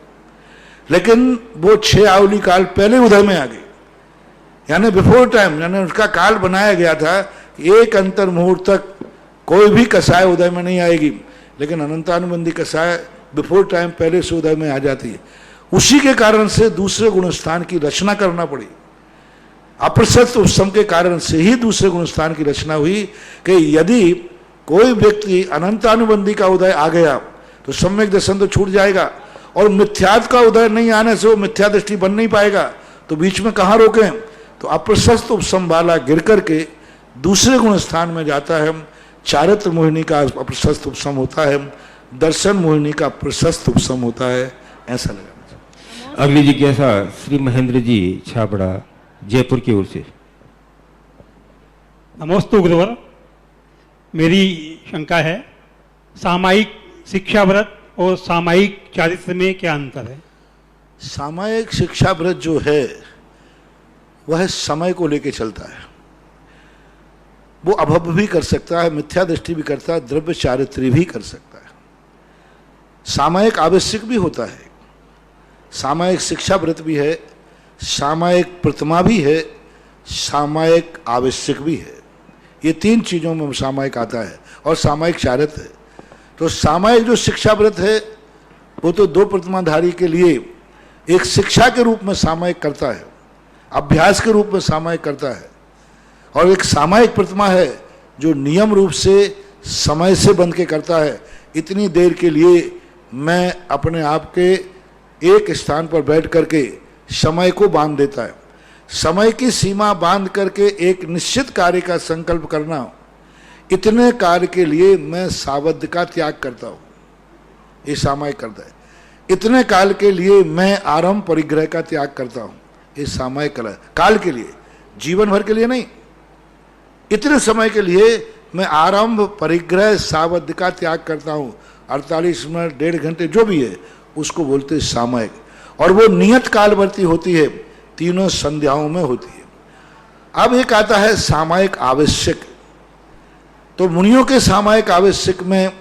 लेकिन वो 6 आवली काल पहले उदय में आ गई, यानी बिफोर टाइम, यानी उसका काल बनाया गया था। एक अंतर्मुहूर्त तक कोई भी कसाय उदय में नहीं आएगी, लेकिन अनंतानुबंधी कसाय बिफोर टाइम पहले से उदय में आ जाती है। उसी के कारण से दूसरे गुणस्थान की रचना करना पड़ी। अप्रशस्त उपशम के कारण से ही दूसरे गुणस्थान की रचना हुई कि यदि कोई व्यक्ति अनंतानुबंधी का उदय आ गया तो सम्यक दर्शन तो छूट जाएगा, और मिथ्यात्व का उदय नहीं आने से वो मिथ्या दृष्टि बन नहीं पाएगा, तो बीच में कहाँ रोकें? तो अप्रशस्त उपशम वाला गिर करके दूसरे गुणस्थान में जाता है। चारित्र मोहिनी का अप्रशस्त उपशम होता है, दर्शन मोहिनी का प्रशस्त उपशम होता है, ऐसा लगा।
अगली जिज्ञासा श्री महेंद्र जी छाबड़ा जयपुर की ओर से।
नमोस्तु गुरुवर, मेरी शंका है, सामायिक शिक्षा व्रत और सामायिक चारित्र में क्या अंतर है?
सामायिक शिक्षा व्रत जो है वह समय को लेके चलता है। वो अभव भी कर सकता है, मिथ्या दृष्टि भी करता है, द्रव्य चारित्री भी कर सकता है। सामायिक आवश्यक भी होता है, सामायिक शिक्षा व्रत भी है, सामायिक प्रतिमा भी है, सामायिक आवश्यक भी है। ये तीन चीजों में सामायिक आता है, और सामायिक चारित्र है। तो सामायिक जो शिक्षा व्रत है वो तो दो प्रतिमाधारी के लिए एक शिक्षा के रूप में सामायिक करता है, अभ्यास के रूप में सामायिक करता है, और एक सामायिक प्रतिमा है जो नियम रूप से समय से बंध के करता है। इतनी देर के लिए मैं अपने आप के एक स्थान पर बैठ करके समय को बांध देता है। समय की सीमा बांध करके एक निश्चित कार्य का संकल्प करना, इतने कार्य के लिए मैं सावध का त्याग करता हूँ, ये सामायिक करता है। इतने काल के लिए मैं आरंभ परिग्रह का त्याग करता हूँ, ये सामायिक कला। काल के लिए, जीवन भर के लिए नहीं, इतने समय के लिए मैं आरंभ परिग्रह सावध का त्याग करता हूँ। 48 मिनट, 1.5 घंटे जो भी है उसको बोलते सामायिक, और वो नियत कालवर्ती होती है, तीनों संध्याओं में होती है। अब एक आता है सामायिक आवश्यक। तो मुनियों के सामायिक आवश्यक में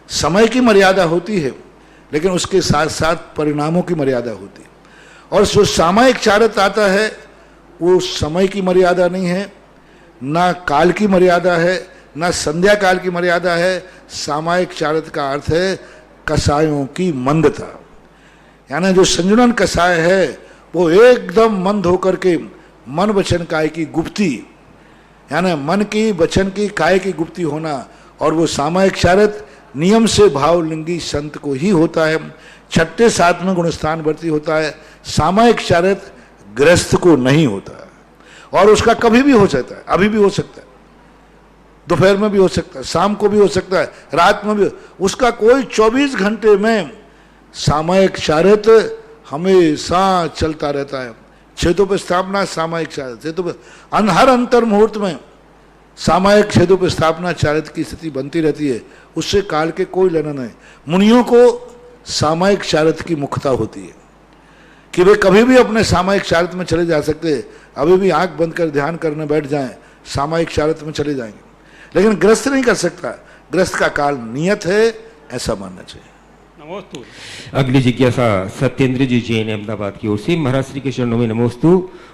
समय की मर्यादा होती है, लेकिन उसके साथ साथ परिणामों की मर्यादा होती है। और जो सामायिक चारित्र आता है वो समय की मर्यादा नहीं है, ना काल की मर्यादा है, ना संध्या काल की मर्यादा है। सामायिक चारित्र का अर्थ है कसायों की मंदता, यानी जो संजुनन कसाय है वो एकदम मंद होकर के मन वचन काय की गुप्ती, यानी मन की वचन की काय की गुप्ती होना। और वो सामायिक चारित्र नियम से भावलिंगी संत को ही होता है, 6ठे 7वें गुणस्थान वर्ती होता है। सामायिक चारित्र गृहस्थ को नहीं होता है, और उसका कभी भी हो सकता है, अभी भी हो सकता है, दोपहर में भी हो सकता है, शाम को भी हो सकता है, रात में भी। उसका कोई 24 घंटे में सामायिक चारित्र हमेशा चलता रहता है। छेदों पर स्थापना सामायिक चारित्र, हर अंतर मुहूर्त में सामायिक छेदों पर स्थापना चारित्र की स्थिति बनती रहती है, उससे काल के कोई लेना नहीं। मुनियों को सामायिक चारित्र की मुख्यता होती है कि वे कभी भी अपने सामायिक चारित्र में चले जा सकते हैं। अभी भी आंख बंद कर ध्यान करने बैठ जाएं, सामायिक चारित्र में चले जाएंगे, लेकिन ग्रस्त नहीं कर सकता। ग्रस्त का काल नियत है, ऐसा मानना चाहिए।
नमोस्तु।
अगली जिज्ञासा सत्येंद्र जी जैन अहमदाबाद की ओर से। महाराज श्री के चरणों में नमोस्तु।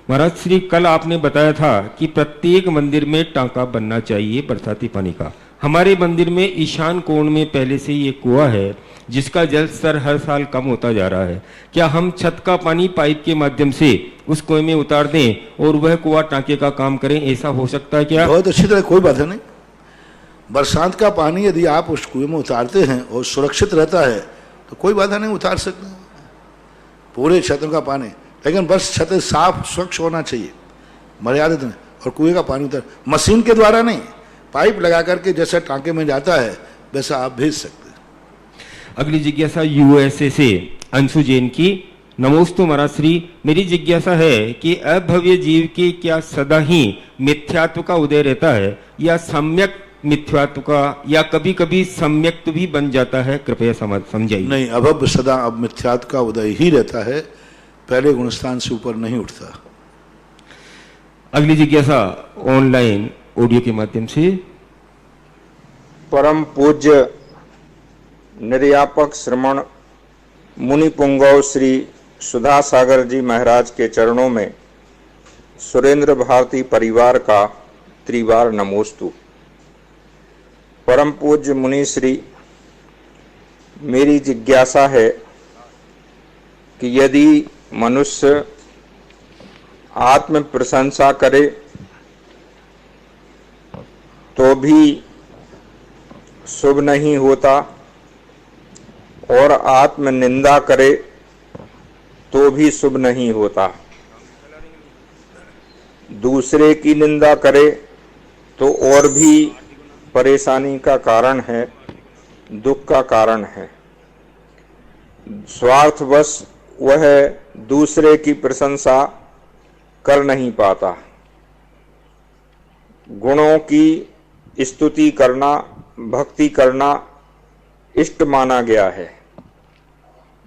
महाराज श्री, कल आपने बताया था कि प्रत्येक मंदिर में टांका बनना चाहिए बरसाती पानी का। हमारे मंदिर में ईशान कोण में पहले से ही एक कुआं है जिसका जल स्तर हर साल कम होता जा रहा है। क्या हम छत का पानी पाइप के माध्यम से उस कुएं में उतार दें और वह कुआं टांके का काम करें, ऐसा हो सकता है क्या?
बहुत अच्छी तरह, कोई बात नहीं। बरसात का पानी यदि आप उस कुएं में उतारते हैं और सुरक्षित रहता है तो कोई बाधा नहीं, उतार सकते हैं पूरे छत का पानी, लेकिन बस छत साफ स्वच्छ होना चाहिए, मर्यादित नहीं। और कुएं का पानी उतार मशीन के द्वारा नहीं, पाइप लगा करके जैसा टांके में जाता है वैसा आप भेज सकते हैं।
अगली जिज्ञासा यूएसए से अंशु जैन की। नमोस्तु महाराज श्री, मेरी जिज्ञासा है कि अभव्य जीव के क्या सदा ही मिथ्यात्व का उदय रहता है या सम्यक मिथ्यात्व का, या कभी कभी सम्यक्त भी बन जाता है? कृपया समझाइए।
नहीं, अभव्य सदा अब मिथ्यात्व का उदय ही रहता है, पहले गुणस्थान से ऊपर नहीं उठता।
अगली जिज्ञासा ऑनलाइन ऑडियो के माध्यम से।
परम पूज्य निर्यापक श्रमण मुनि पुंगव श्री सुधा सागर जी महाराज के चरणों में सुरेंद्र भारती परिवार का त्रिवार नमोस्तु। परम पूज्य मुनि श्री मेरी जिज्ञासा है कि यदि मनुष्य आत्म प्रशंसा करे तो भी शुभ नहीं होता और आत्म निंदा करे तो भी शुभ नहीं होता। दूसरे की निंदा करे तो और भी परेशानी का कारण है, दुख का कारण है। स्वार्थवश वह दूसरे की प्रशंसा कर नहीं पाता। गुणों की स्तुति करना, भक्ति करना इष्ट माना गया है,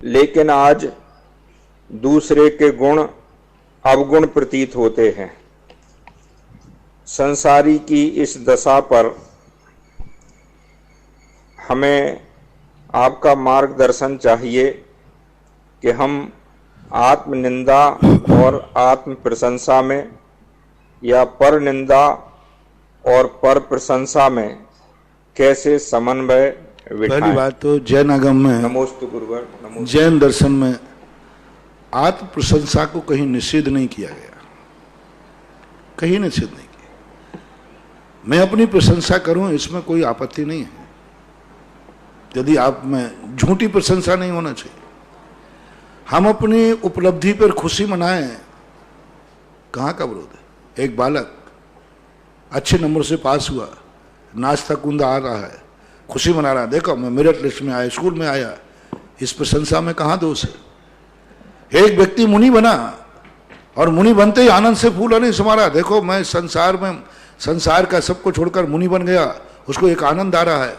लेकिन आज दूसरे के गुण अवगुण प्रतीत होते हैं। संसारी की इस दशा पर हमें आपका मार्गदर्शन चाहिए कि हम आत्म निंदा और आत्म प्रशंसा में या पर निंदा और पर प्रशंसा में कैसे समन्वय
पहली
बिठाएं।
बात तो जैन आगम में,
नमोस्तु गुरुवर, नमोस्तु।
जैन दर्शन में आत्म प्रशंसा को कहीं निषेध नहीं किया गया, कहीं निषेध नहीं किया। मैं अपनी प्रशंसा करूं इसमें कोई आपत्ति नहीं है, यदि आप में झूठी प्रशंसा नहीं होना चाहिए। हम अपनी उपलब्धि पर खुशी मनाएं, कहाँ का विरोध है। एक बालक अच्छे नंबर से पास हुआ, नाश्ता कूंदा आ रहा है, खुशी मना रहा है, देखो मैं मेरिट लिस्ट में आया, स्कूल में आया, इस प्रशंसा में कहाँ दोष है। एक व्यक्ति मुनि बना और मुनि बनते ही आनंद से फूला नहीं समा रहा, देखो मैं संसार का सबको छोड़कर मुनि बन गया, उसको एक आनंद आ रहा है,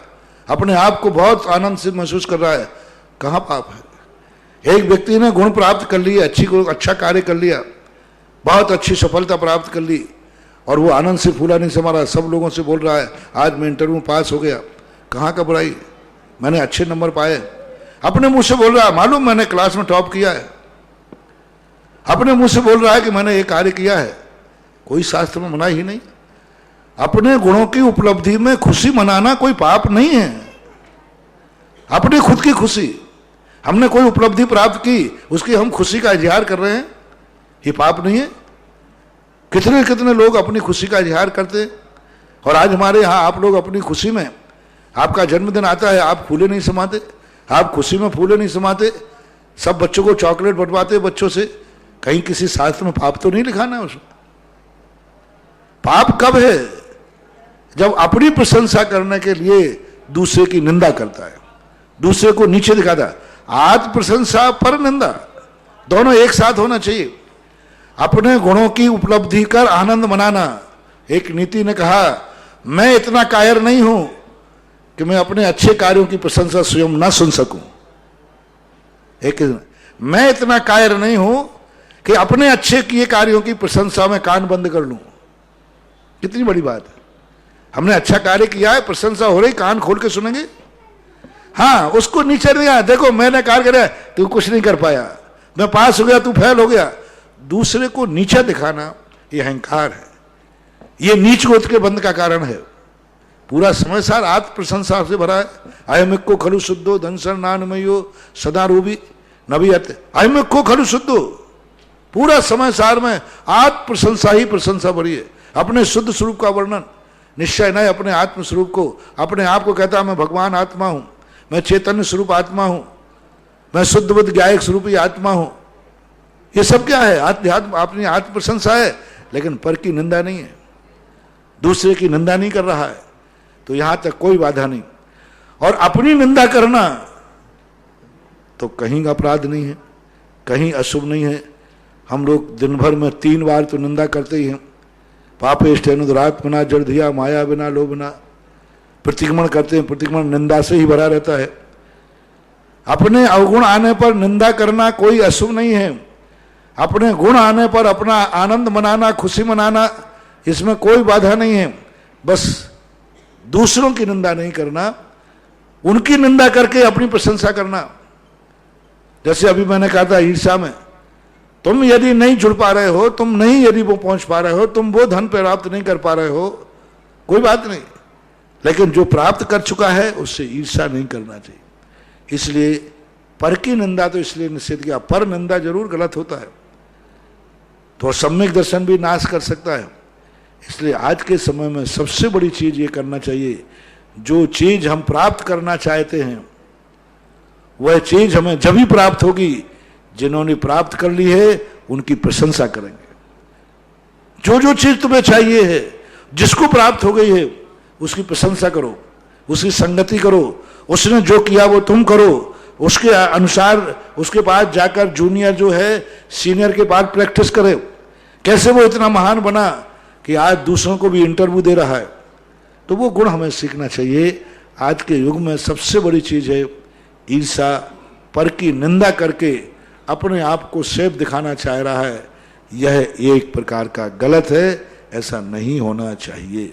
अपने आप को बहुत आनंद से महसूस कर रहा है, कहाँ पाप है। एक व्यक्ति ने गुण प्राप्त कर लिया, अच्छा कार्य कर लिया, बहुत अच्छी सफलता प्राप्त कर ली और वो आनंद से फूला नहीं समा रहा, सब लोगों से बोल रहा है आज मैं इंटरव्यू पास हो गया, कहाँ का बुराई, मैंने अच्छे नंबर पाए, अपने मुंह से बोल रहा है मालूम मैंने क्लास में टॉप किया है, अपने मुंह से बोल रहा है कि मैंने ये कार्य किया है, कोई शास्त्र में मना ही नहीं। अपने गुणों की उपलब्धि में खुशी मनाना कोई पाप नहीं है। अपनी खुद की खुशी, हमने कोई उपलब्धि प्राप्त की, उसकी हम खुशी का इजहार कर रहे हैं, ये पाप नहीं है। कितने कितने लोग अपनी खुशी का इजहार करते हैं और आज हमारे यहाँ आप लोग अपनी खुशी में, आपका जन्मदिन आता है, आप फूले नहीं समाते, आप खुशी में फूले नहीं समाते, सब बच्चों को चॉकलेट बंटवाते बच्चों से, कहीं किसी शास्त्र में पाप तो नहीं लिखाना है उसमें। पाप कब है? जब अपनी प्रशंसा करने के लिए दूसरे की निंदा करता है, दूसरे को नीचे दिखाता है। आत्म प्रशंसा पर निंदा दोनों एक साथ होना चाहिए। अपने गुणों की उपलब्धि कर आनंद मनाना। एक नीति ने कहा मैं इतना कायर नहीं हूं कि मैं अपने अच्छे कार्यों की प्रशंसा स्वयं ना सुन सकूं। एक मैं इतना कायर नहीं हूं कि अपने अच्छे किए कार्यों की प्रशंसा में कान बंद कर लूं। कितनी बड़ी बात है। हमने अच्छा कार्य किया है, प्रशंसा हो रही, कान खोल के सुनेंगे। हाँ, उसको नीचे नहीं आया, देखो मैंने कार्य करा, तू कुछ नहीं कर पाया, मैं पास हो गया, तू फेल हो गया। दूसरे को नीचा दिखाना ये अहंकार है, ये नीच गोत्र के बंध का कारण है। पूरा समय सार आत्म प्रशंसा से भरा है। अयमिक को खलु शुद्धो धनसर नानमयो सदा रूबी नबीयत। अयमिक को खलु शुद्धो, पूरा समय सार में आत्म प्रशंसा ही प्रशंसा भरी है। अपने शुद्ध स्वरूप का वर्णन, निश्चय नहीं अपने आत्म स्वरूप को, अपने आप को कहता मैं भगवान आत्मा हूं, मैं चैतन्य स्वरूप आत्मा हूं, मैं शुद्ध बुद्ध ज्ञायक स्वरूप ही आत्मा हूं। ये सब क्या है? अध्यात्म, अपनी आत्म प्रशंसा है, लेकिन पर की निंदा नहीं है, दूसरे की निंदा नहीं कर रहा है, तो यहां तक कोई बाधा नहीं। और अपनी निंदा करना तो कहीं अपराध नहीं है, कहीं अशुभ नहीं है। हम लोग दिन भर में 3 बार तो निंदा करते ही हैं। पापेष्टेनुरात्मना जड़धिया माया बिना लोभना, प्रतिक्रमण करते हैं, प्रतिक्रमण निंदा से ही भरा रहता है। अपने अवगुण आने पर निंदा करना कोई अशुभ नहीं है। अपने गुण आने पर अपना आनंद मनाना, खुशी मनाना, इसमें कोई बाधा नहीं है। बस दूसरों की निंदा नहीं करना, उनकी निंदा करके अपनी प्रशंसा करना। जैसे अभी मैंने कहा था ईर्ष्या में, तुम यदि नहीं जुड़ पा रहे हो, तुम नहीं यदि वो पहुंच पा रहे हो, तुम वो धन प्राप्त नहीं कर पा रहे हो, कोई बात नहीं, लेकिन जो प्राप्त कर चुका है उससे ईर्ष्या नहीं करना चाहिए। इसलिए पर की निंदा तो इसलिए निषेध किया, पर निंदा जरूर गलत होता है तो सम्यक दर्शन भी नाश कर सकता है। इसलिए आज के समय में सबसे बड़ी चीज ये करना चाहिए, जो चीज हम प्राप्त करना चाहते हैं वह चीज हमें जब ही प्राप्त होगी जिन्होंने प्राप्त कर ली है उनकी प्रशंसा करेंगे। जो जो चीज तुम्हें चाहिए है, जिसको प्राप्त हो गई है उसकी प्रशंसा करो, उसकी संगति करो, उसने जो किया वो तुम करो, उसके अनुसार उसके पास जाकर जूनियर जो है सीनियर के पास प्रैक्टिस करे, कैसे वो इतना महान बना कि आज दूसरों को भी इंटरव्यू दे रहा है। तो वो गुण हमें सीखना चाहिए। आज के युग में सबसे बड़ी चीज है ईर्षा, पर की निंदा करके अपने आप को सेफ दिखाना चाह रहा है, यह एक प्रकार का गलत है, ऐसा नहीं होना चाहिए।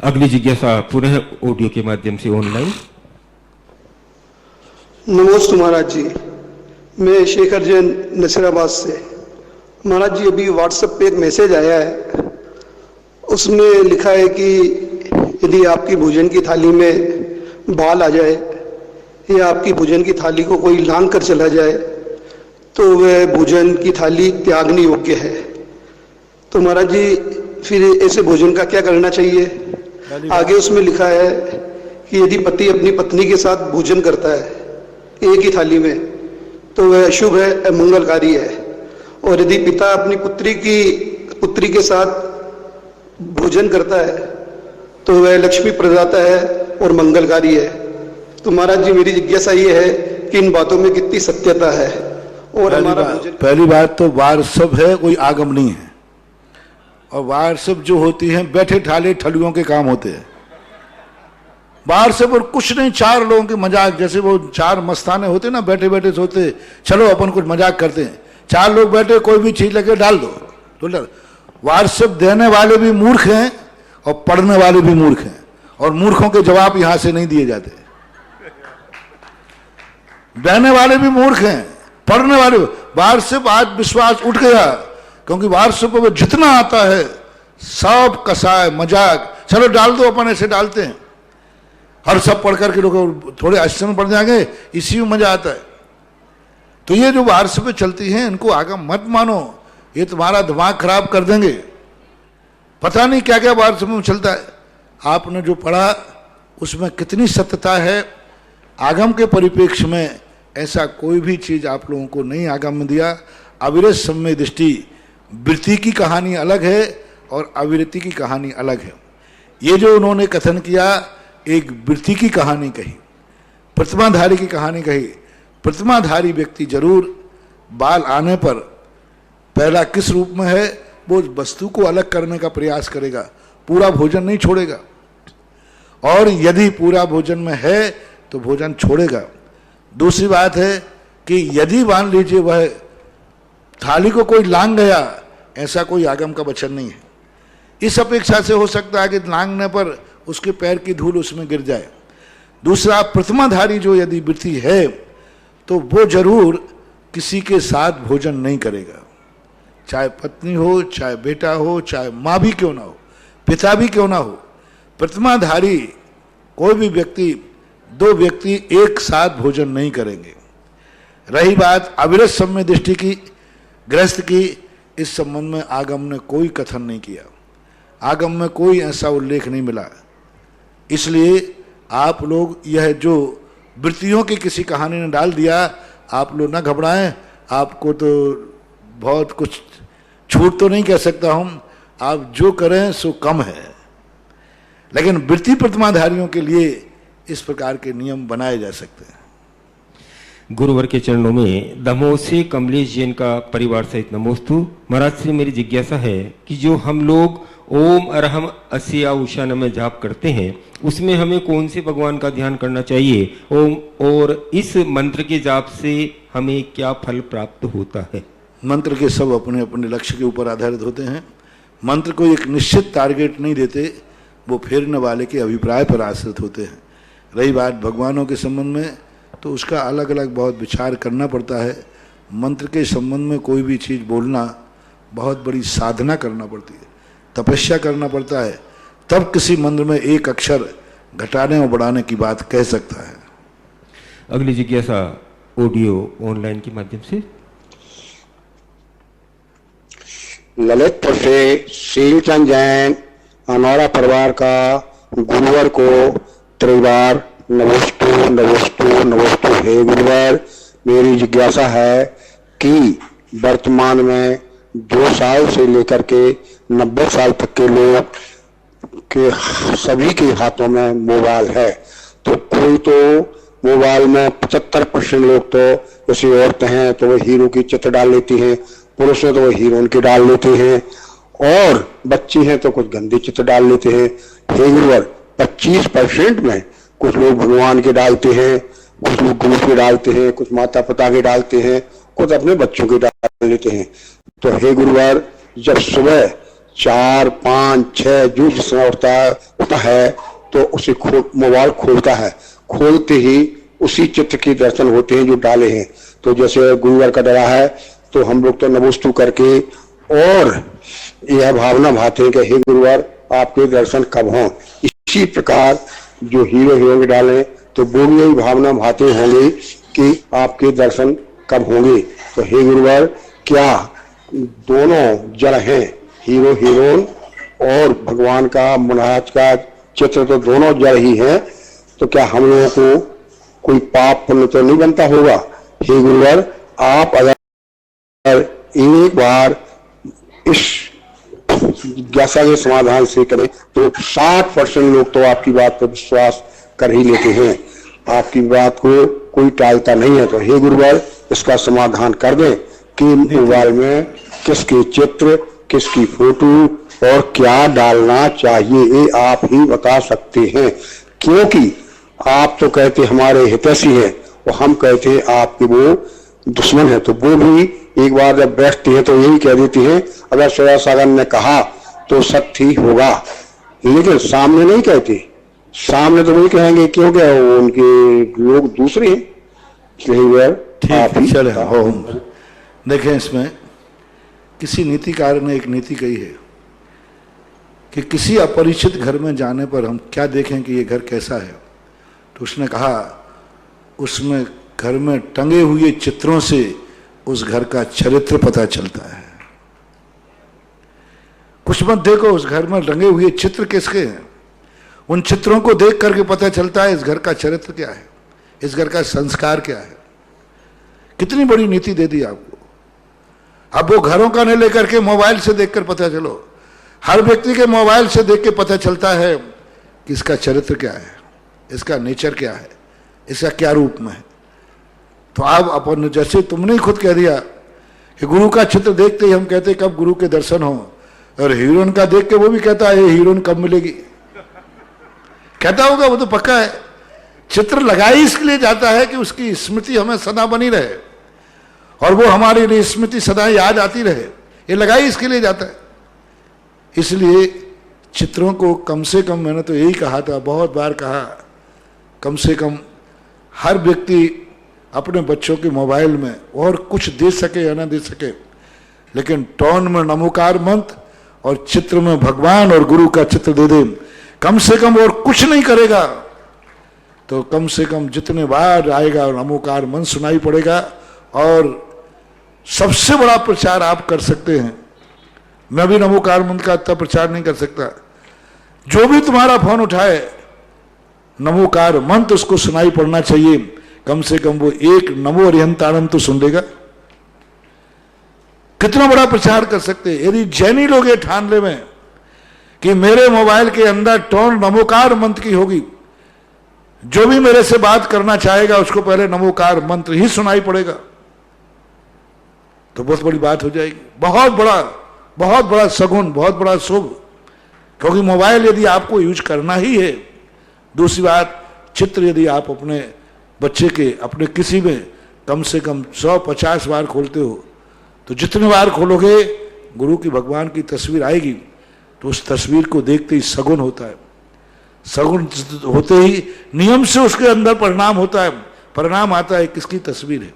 अगली जिज्ञासा पुनः ऑडियो के माध्यम से ऑनलाइन।
नमस्ते महाराज जी, मैं शेखर जैन नसीराबाद से। महाराज जी, अभी व्हाट्सएप पे एक मैसेज आया है, उसमें लिखा है कि यदि आपकी भोजन की थाली में बाल आ जाए या आपकी भोजन की थाली को कोई लांग कर चला जाए तो वह भोजन की थाली त्यागने योग्य है। तो महाराज जी, फिर ऐसे भोजन का क्या करना चाहिए? आगे उसमें लिखा है कि यदि पति अपनी पत्नी के साथ भोजन करता है एक ही थाली में तो वह अशुभ है, अमंगलकारी है, और यदि पिता अपनी पुत्री के साथ भोजन करता है तो वह लक्ष्मी प्रदाता है और मंगलकारी है। तो महाराज जी, मेरी जिज्ञासा ये है कि इन बातों में कितनी सत्यता है। और
पहली बात तो वारसब है, कोई आगम नहीं है। और वारसब जो होती हैं बैठे ठाले ठलियों के काम होते हैं। वारसब और कुछ नहीं, चार लोगों के मजाक, जैसे वो चार मस्ताने होते ना, बैठे बैठे सोते चलो अपन कुछ मजाक करते हैं, चार लोग बैठे कोई भी चीज लगे डाल दो तो वारसब देने वाले भी मूर्ख हैं और पढ़ने वाले भी मूर्ख हैं, और मूर्खों के जवाब यहां से नहीं दिए जाते। देने वाले भी मूर्ख हैं, पढ़ने वाले। वारसब आज विश्वास उठ गया, क्योंकि वारसब को जितना आता है सब कसाय मजाक, चलो डाल दो, अपन ऐसे डालते हैं, हर सब पढ़ करके लोग थोड़े आश्चर्य में पड़ जाएंगे, इसी में मजा आता है। तो ये जो वारसब चलती हैं इनको आगम मत मानो, ये तुम्हारा दिमाग खराब कर देंगे। पता नहीं क्या क्या वारसब में चलता है। आपने जो पढ़ा उसमें कितनी सत्यता है, आगम के परिप्रेक्ष्य में ऐसा कोई भी चीज आप लोगों को नहीं आगम में दिया। अविरत सम्य दृष्टि, वृत्ति की कहानी अलग है और अविरति की कहानी अलग है। ये जो उन्होंने कथन किया, एक वृत्ति की कहानी कही, प्रतिमाधारी की कहानी कही। प्रतिमाधारी व्यक्ति जरूर बाल आने पर पहला किस रूप में है, वो वस्तु को अलग करने का प्रयास करेगा, पूरा भोजन नहीं छोड़ेगा। और यदि पूरा भोजन में है तो भोजन छोड़ेगा। दूसरी बात है कि यदि मान लीजिए वह थाली को कोई लांग गया, ऐसा कोई आगम का वचन नहीं है। इस अपेक्षा से हो सकता है कि लांगने पर उसके पैर की धूल उसमें गिर जाए। दूसरा, प्रतिमाधारी जो यदि वृत्ति है तो वो जरूर किसी के साथ भोजन नहीं करेगा, चाहे पत्नी हो, चाहे बेटा हो, चाहे माँ भी क्यों ना हो, पिता भी क्यों ना हो। प्रतिमाधारी कोई भी व्यक्ति, दो व्यक्ति एक साथ भोजन नहीं करेंगे। रही बात अविरत सम्य दृष्टि की, गृहस्थ की, इस संबंध में आगम ने कोई कथन नहीं किया, आगम में कोई ऐसा उल्लेख नहीं मिला। इसलिए आप लोग यह जो वृत्तियों की किसी कहानी ने डाल दिया, आप लोग ना घबराएं। आपको तो बहुत कुछ छूट तो नहीं कह सकता हूं, आप जो करें सो कम है, लेकिन वृत्ति प्रतिमाधारियों के लिए इस प्रकार के नियम बनाए जा सकते हैं।
गुरुवर के चरणों में दमोह से कमलेश जैन का परिवार सहित नमोस्तु। महाराज से मेरी जिज्ञासा है कि जो हम लोग ओम अरहम अस्या उषा में जाप करते हैं, उसमें हमें कौन से भगवान का ध्यान करना चाहिए ओम, और इस मंत्र के जाप से हमें क्या फल प्राप्त होता है?
मंत्र के सब अपने अपने लक्ष्य के ऊपर आधारित होते हैं। मंत्र को एक निश्चित टारगेट नहीं देते, वो फेरने वाले के अभिप्राय पर आश्रित होते हैं। रही बात भगवानों के संबंध में, तो उसका अलग अलग बहुत विचार करना पड़ता है। मंत्र के संबंध में कोई भी चीज़ बोलना बहुत बड़ी साधना करना पड़ती है, तपस्या करना पड़ता है, तब किसी मंत्र में एक अक्षर घटाने और बढ़ाने की बात कह सकता है।
अगली जिज्ञासा ऑडियो ऑनलाइन के माध्यम से।
ललितपुर से शीलचंद जैन अनौरा परिवार का गुरुवर को त्रिवार नमोस्तु नमोस्तु नमोस्तु। हे गुरुवर, मेरी जिज्ञासा है कि वर्तमान में 2 साल से लेकर के 90 साल तक के लोग के सभी के हाथों में मोबाइल है, तो कोई तो मोबाइल में 75% लोग तो जैसे औरतें हैं तो वो हीरो की चित्र डाल लेती हैं, पुरुष हैं तो वो हीरोइन की डाल लेते हैं, और बच्ची हैं तो कुछ गंदे चित्र डाल लेते हैं। हे गुरुवर, 25% में कुछ लोग भगवान के डालते हैं, कुछ लोग गुरु के डालते हैं, कुछ माता पिता के डालते हैं, कुछ अपने बच्चों के डाल लेते हैं। तो हे गुरुवर, जब सुबह 4, 5, 6 जो जिस समय उठता है तो उसे मोबाइल खोलता है, खोलते ही उसी चित्र के दर्शन होते हैं जो डाले हैं। तो जैसे गुरुवार का डरा है तो हम लोग तो नमोस्तु करके और यह भावना भाते हैं कि हे गुरुवार आपके दर्शन कब हों। इसी प्रकार जो हीरो हीरो के डाले तो वो भी यही भावना भाते होंगे कि आपके दर्शन कब होंगे। तो हे गुरुवार, क्या दोनों जड़ हैं, हीरो हीरोइन और भगवान का महाराज का चित्र तो दोनों जड़ ही हैं, तो क्या हम लोगों को कोई पाप पुण्य तो नहीं बनता होगा। हे गुरुवर, आप अगर एक बार इस जिज्ञासा के समाधान से करें तो 60% लोग तो आपकी बात पर विश्वास कर ही लेते हैं, आपकी बात को कोई टालता नहीं है। तो हे गुरुवर, इसका समाधान कर दें कि मोबाइल में किसके चित्र, किसकी फोटो और क्या डालना चाहिए, ये आप ही बता सकते हैं। क्योंकि आप तो कहते हमारे हितैषी हैं और हम कहते हैं आपके वो दुश्मन है। तो वो भी एक बार जब बैठती है तो यही कह देती है अगर श्रेया सागर ने कहा तो सत्य ही होगा, लेकिन सामने नहीं कहते। सामने तो वही कहेंगे क्योंकि उनके लोग दूसरे हैं।
ठीक, चले हो। देखें, इसमें किसी नीतिकार ने एक नीति कही है कि किसी अपरिचित घर में जाने पर हम क्या देखें कि ये घर कैसा है। तो उसने कहा उसमें घर में टंगे हुए चित्रों से उस घर का चरित्र पता चलता है। कुछ मत देखो, उस घर में टंगे हुए चित्र किसके हैं, उन चित्रों को देख करके पता चलता है इस घर का चरित्र क्या है, इस घर का संस्कार क्या है। कितनी बड़ी नीति दे दी आपको। अब वो घरों का नहीं लेकर के मोबाइल से देखकर पता चलो। हर व्यक्ति के मोबाइल से देख के पता चलता है कि इसका चरित्र क्या है, इसका नेचर क्या है, इसका क्या रूप में है। तो आप अपन, जैसे तुमने ही खुद कह दिया कि गुरु का चित्र देखते ही हम कहते कब गुरु के दर्शन हो, और हीरोइन का देख के वो भी कहता है हीरोइन कब मिलेगी, कहता होगा, वो तो पक्का है। चित्र लगाई इसके लिए जाता है कि उसकी स्मृति हमें सदा बनी रहे और वो हमारे लिए स्मृति सदा याद आती रहे, ये लगाई इसके लिए जाता है। इसलिए चित्रों को कम से कम, मैंने तो यही कहा था, बहुत बार कहा, कम से कम हर व्यक्ति अपने बच्चों के मोबाइल में और कुछ दे सके या ना दे सके, लेकिन टोन में नमोकार मंत्र और चित्र में भगवान और गुरु का चित्र दे दे। कम से कम और कुछ नहीं करेगा तो कम से कम जितने बार आएगा नमोकार मंत्र सुनाई पड़ेगा। और सबसे बड़ा प्रचार आप कर सकते हैं, मैं भी नमोकार मंत्र का इतना प्रचार नहीं कर सकता, जो भी तुम्हारा फोन उठाए नमोकार मंत्र उसको सुनाई पड़ना चाहिए। कम से कम वो एक नमो अरिहंताणम तो सुन लेगा। कितना बड़ा प्रचार कर सकते हैं। यदि जैनी लोग ये ठान ले में कि मेरे मोबाइल के अंदर टोन नमोकार मंत्र की होगी, जो भी मेरे से बात करना चाहेगा उसको पहले नमोकार मंत्र ही सुनाई पड़ेगा, तो बहुत बड़ी बात हो जाएगी। बहुत बड़ा सगुन, बहुत बड़ा शुभ। क्योंकि मोबाइल यदि आपको यूज करना ही है, दूसरी बात चित्र यदि आप अपने बच्चे के, अपने किसी में कम से कम 100-50 बार खोलते हो, तो जितने बार खोलोगे गुरु की, भगवान की तस्वीर आएगी, तो उस तस्वीर को देखते ही सगुन होता है। सगुन होते ही नियम से उसके अंदर परिणाम होता है, परिणाम आता है किसकी तस्वीर है।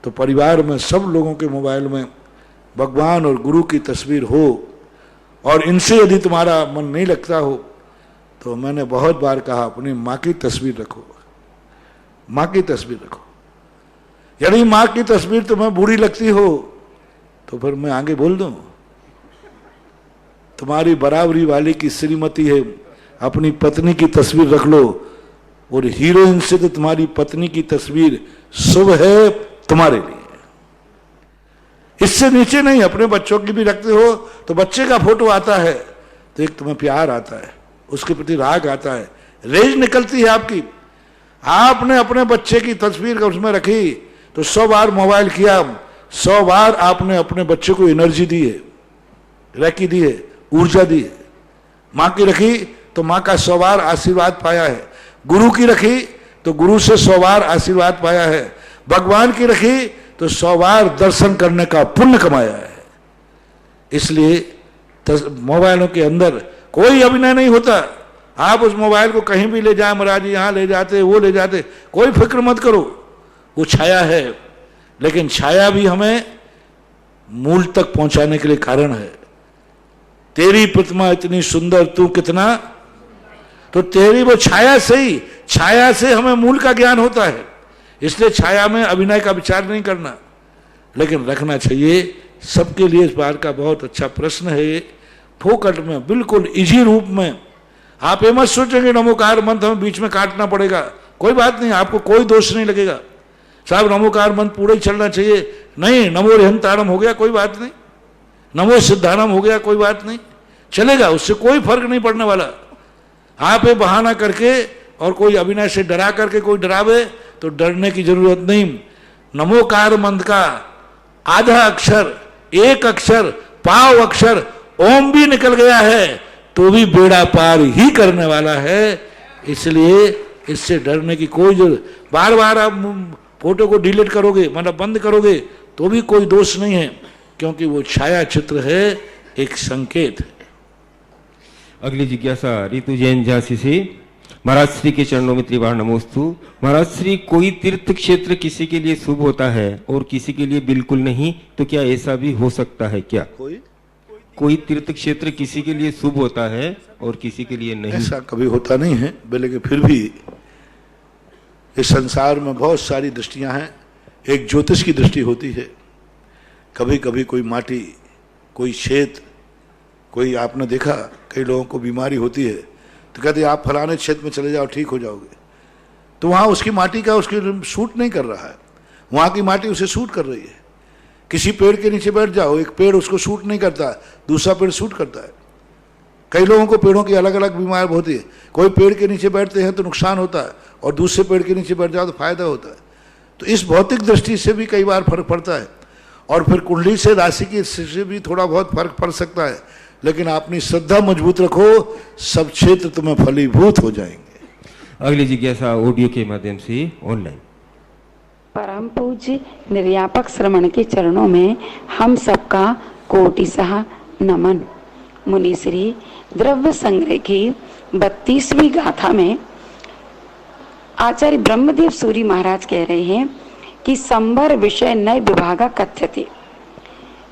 तो परिवार में सब लोगों के मोबाइल में भगवान और गुरु की तस्वीर हो, और इनसे यदि तुम्हारा मन नहीं लगता हो तो मैंने बहुत बार कहा अपनी माँ की तस्वीर रखो। मां की तस्वीर रखो। यदि मां की तस्वीर तुम्हें बुरी लगती हो तो फिर मैं आगे बोल दूं, तुम्हारी बराबरी वाली की श्रीमती है, अपनी पत्नी की तस्वीर रख लो, और हीरोइन से तो तुम्हारी पत्नी की तस्वीर शुभ है तुम्हारे लिए। इससे नीचे नहीं, अपने बच्चों की भी रखते हो तो बच्चे का फोटो आता है तो एक तुम्हें प्यार आता है, उसके प्रति राग आता है, रेज निकलती है आपकी। आपने अपने बच्चे की तस्वीर उसमें रखी तो 100 बार मोबाइल किया, 100 बार आपने अपने बच्चे को एनर्जी दी है, रैकी दी है, ऊर्जा दी है। मां की रखी तो मां का 100 बार आशीर्वाद पाया है, गुरु की रखी तो गुरु से 100 बार आशीर्वाद पाया है, भगवान की रखी तो 100 बार दर्शन करने का पुण्य कमाया है। इसलिए मोबाइलों के अंदर कोई अभिनय नहीं होता। आप उस मोबाइल को कहीं भी ले जाए, महाराज जी यहां ले जाते, वो ले जाते, कोई फिक्र मत करो, वो छाया है, लेकिन छाया भी हमें मूल तक पहुंचाने के लिए कारण है। तेरी प्रतिमा इतनी सुंदर, तू कितना, तो तेरी वो छाया से ही, छाया से हमें मूल का ज्ञान होता है। इसलिए छाया में अभिनय का विचार नहीं करना, लेकिन रखना चाहिए। सबके लिए इस बार का बहुत अच्छा प्रश्न है ये, फोकट में, बिल्कुल इजी रूप में। आप ये मत सोचेंगे नमोकार मंत्र हमें बीच में काटना पड़ेगा, कोई बात नहीं, आपको कोई दोष नहीं लगेगा, साहब नमोकार मंत्र पूरा ही चलना चाहिए, नहीं, नमो रहंतारम हो गया कोई बात नहीं, नमो सिद्धारम हो गया कोई बात नहीं, चलेगा, उससे कोई फर्क नहीं पड़ने वाला। आप ये बहाना करके और कोई अभिनय से डरा करके कोई डरावे तो डरने की जरूरत नहीं। नमोकार मंत्र का आधा अक्षर, एक अक्षर, पाव अक्षर ओम भी निकल गया है तो भी बेड़ा पार ही करने वाला है। इसलिए इससे डरने की कोई जरूरत, बार बार आप फोटो को डिलीट करोगे, मतलब बंद करोगे तो भी कोई दोष नहीं है, क्योंकि वो छाया चित्र है, एक संकेत है।
अगली जिज्ञासा रितु जैन झांसी से। महाराज श्री के चरणों में त्रिवार नमोस्तु। महाराज श्री, कोई तीर्थ क्षेत्र किसी के लिए शुभ होता है और किसी के लिए बिल्कुल नहीं, तो क्या ऐसा भी हो सकता है क्या? कोई तीर्थ क्षेत्र किसी के लिए शुभ होता है और किसी के लिए नहीं?
ऐसा कभी होता नहीं है, लेकिन फिर भी इस संसार में बहुत सारी दृष्टियां हैं। एक ज्योतिष की दृष्टि होती है, कभी कभी कोई माटी, कोई क्षेत्र, कोई आपने देखा कई लोगों को बीमारी होती है तो कहते आप फलाने क्षेत्र में चले जाओ ठीक हो जाओगे, तो वहाँ उसकी माटी का उसके सूट नहीं कर रहा है, वहाँ की माटी उसे सूट कर रही है। किसी पेड़ के नीचे बैठ जाओ, एक पेड़ उसको सूट नहीं करता, दूसरा पेड़ सूट करता है। कई लोगों को पेड़ों की अलग अलग बीमारी होती है, कोई पेड़ के नीचे बैठते हैं तो नुकसान होता है और दूसरे पेड़ के नीचे बैठ जाओ तो फायदा होता है। तो इस भौतिक दृष्टि से भी कई बार फर्क पड़ता है, और फिर कुंडली से, राशि की से भी थोड़ा बहुत फर्क पड़ सकता है, लेकिन अपनी श्रद्धा मजबूत रखो, सब क्षेत्र तुम्हें फलीभूत हो जाएंगे।
अगली जिज्ञासा ऑडियो के माध्यम से ऑनलाइन।
परम पूज्य निर्यापक श्रमण के चरणों में हम सबका कोटिशः नमन। मुनिश्री, द्रव्य संग्रह की 32वीं गाथा में आचार्य ब्रह्मदेव सूरी महाराज कह रहे हैं कि संवर विषय नय विभागा कथ्यते,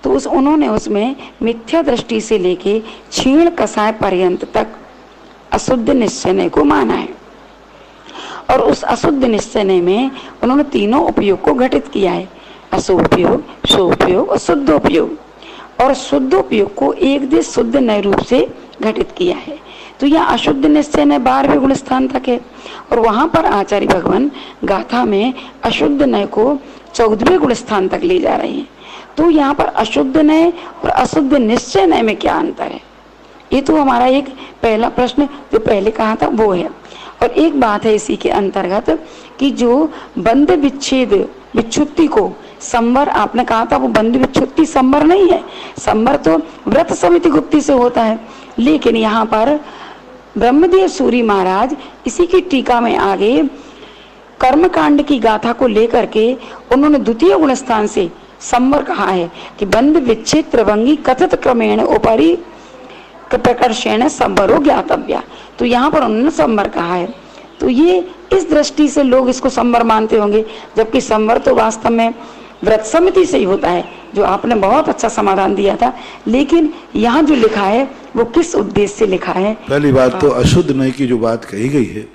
तो उन्होंने उसमें मिथ्या दृष्टि से लेके क्षीण कसाय पर्यंत तक अशुद्ध निश्चय को माना है, और उस अशुद्ध निश्चय में उन्होंने तीनों उपयोग को घटित किया है, अशुभोपयोग, शुभोपयोग और शुद्धोपयोग, और शुद्धोपयोग को एक देश शुद्ध नए रूप से घटित किया है। तो यह अशुद्ध निश्चय ने 12वें गुण स्थान तक है, और वहां पर आचार्य भगवान गाथा में अशुद्ध नय को 14वें गुण स्थान तक ले जा रहे हैं। तो यहाँ पर अशुद्ध नय और अशुद्ध निश्चय नय में क्या अंतर है, ये तो हमारा एक पहला प्रश्न जो पहले कहा था वो है। और एक बात है इसी के अंतर्गत कि जो बंध विच्छेद विच्छुत्ति को संवर आपने कहा था, वो बंध विच्छुत्ति संवर नहीं है, संवर तो व्रत समिति गुप्ति से होता है। लेकिन यहाँ पर ब्रह्मदेव सूरी महाराज इसी की टीका में आगे कर्मकांड की गाथा को लेकर के उन्होंने द्वितीय गुण स्थान से संवर कहा है कि बंध विच्छेद त्रिभंगी कथित क्रमेण उपरि प्रकर्षेण संवरो ज्ञातव्या, तो यहाँ पर उन्होंने संवर कहा है। तो ये इस दृष्टि से लोग इसको संवर मानते होंगे, जबकि संवर तो वास्तव में व्रत समिति से ही होता है, जो आपने बहुत अच्छा समाधान दिया था। लेकिन यहाँ जो लिखा है वो किस उद्देश्य से लिखा है?
पहली बात तो अशुद्ध नय की जो बात कही गई है,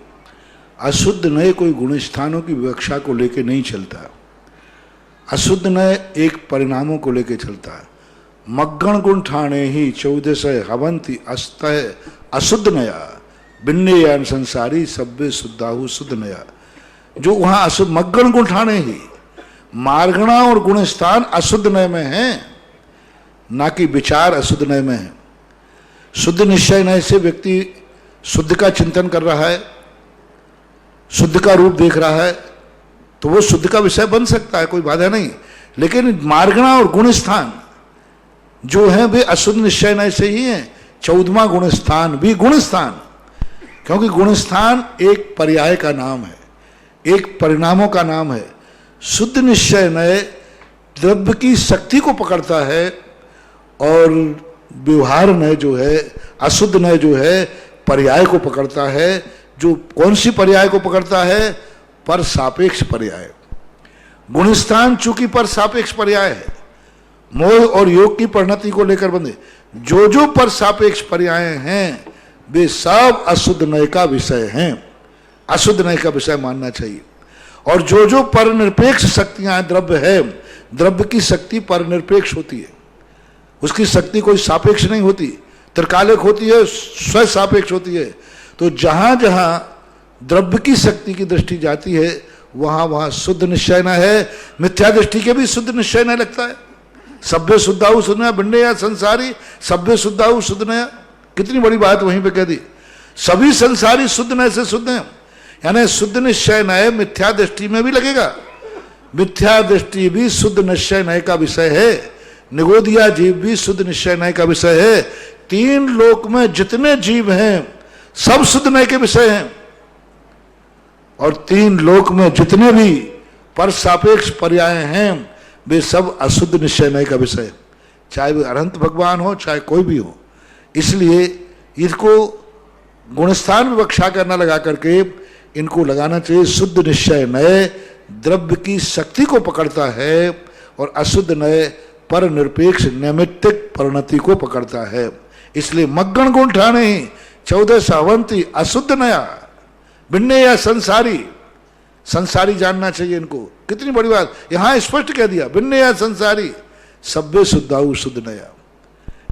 अशुद्ध नय कोई गुण स्थानों की विवक्षा को लेके नहीं चलता। अशुद्ध नय एक परिणामों को लेके चलता है। मग्गण गुण ठाणे ही 14 हवंती अस्तः अशुद्ध नया बिन्ने संसारी सभ्य शुद्धाहु शुद्ध नया। जो वहां अशुद्ध मग्गण गुण ठाणे ही, मार्गणा और गुण स्थान अशुद्ध नय में है, ना कि विचार अशुद्ध नय में है। शुद्ध निश्चय नय से व्यक्ति शुद्ध का चिंतन कर रहा है, शुद्ध का रूप देख रहा है, तो वो शुद्ध का विषय बन सकता है, कोई बाधा नहीं। लेकिन मार्गणा और गुण स्थान जो है वे अशुद्ध निश्चय नय से ही है। 14वां गुण स्थान भी गुण स्थान, क्योंकि गुण स्थान एक पर्याय का नाम है, एक परिणामों का नाम है। शुद्ध निश्चय नय द्रव्य की शक्ति को पकड़ता है और व्यवहार नय जो है, अशुद्ध नय जो है, पर्याय को पकड़ता है। जो कौन सी पर्याय को पकड़ता है? पर सापेक्ष पर्याय। गुणस्थान चूंकि पर सापेक्ष पर्याय है, मोह और योग की परिणति को लेकर बंधे। जो जो पर सापेक्ष पर्याय हैं वे सब अशुद्ध नय का विषय हैं, अशुद्ध नय का विषय मानना चाहिए। और जो जो पर निरपेक्ष शक्तियां द्रव्य है, द्रव्य की शक्ति पर निरपेक्ष होती है, उसकी शक्ति कोई सापेक्ष नहीं होती, त्रिकालिक होती है, स्व सापेक्ष होती है। तो जहां जहां द्रव्य की शक्ति की दृष्टि जाती है वहां वहां शुद्ध निश्चय न है। मिथ्या दृष्टि के भी शुद्ध निश्चय न लगता है। सभ्य शुद्धाहु शुद्ध नया बिन्ने या संसारी सभ्य शुद्धाहु शुद्ध नया, कितनी बड़ी बात वहीं पे कह दी। सभी संसारी शुद्ध नय से शुद्ध हैं, यानी शुद्ध निश्चय नय मिथ्या दृष्टि में भी लगेगा। मिथ्या दृष्टि भी शुद्ध निश्चय नय का विषय है, निगोदिया जीव भी शुद्ध निश्चय नय का विषय है। 3 लोक में जितने जीव हैं सब शुद्ध नय के विषय हैं, और 3 लोक में जितने भी पर सापेक्ष पर्याय हैं वे सब अशुद्ध निश्चय नय का विषय है, चाहे वे अनंत भगवान हो चाहे कोई भी हो। इसलिए इसको गुणस्थान विवक्षा करना लगा करके इनको लगाना चाहिए शुद्ध निश्चय नय द्रव्य की शक्ति को पकड़ता है, और अशुद्ध नय पर निरपेक्ष नैमित्तिक परिणति को पकड़ता है। इसलिए मग्गण गुण ठाणे ही 14 अवंती अशुद्ध नया बिन्ने या संसारी, संसारी जानना चाहिए इनको। कितनी बड़ी बात, यहां स्पष्ट कह दिया, बिन्ने या संसारी सभ्य शुद्धाहु शुद्ध नया,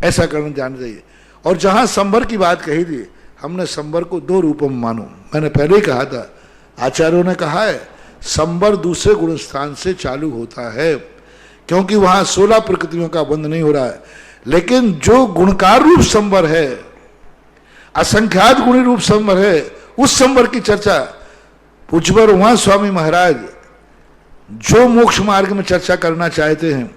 ऐसा करना जानना चाहिए। और जहां संवर की बात कही थी, हमने संवर को 2 रूपों में मानो। मैंने पहले ही कहा था, आचार्यों ने कहा है संवर दूसरे गुण स्थान से चालू होता है, क्योंकि वहां 16 प्रकृतियों का बंध नहीं हो रहा है। लेकिन जो गुणकार रूप संवर है, असंख्यात गुणी रूप संवर है, उस संवर की चर्चा पूज्यवर उमा स्वामी महाराज जो मोक्ष मार्ग में चर्चा करना चाहते हैं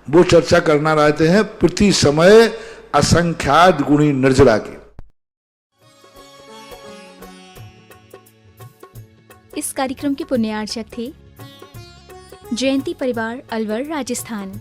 वो चर्चा करना चाहते हैं प्रति समय असंख्यात गुणी निर्जला की।
इस कार्यक्रम के पुण्यार्चक थे जयंती परिवार अलवर राजस्थान।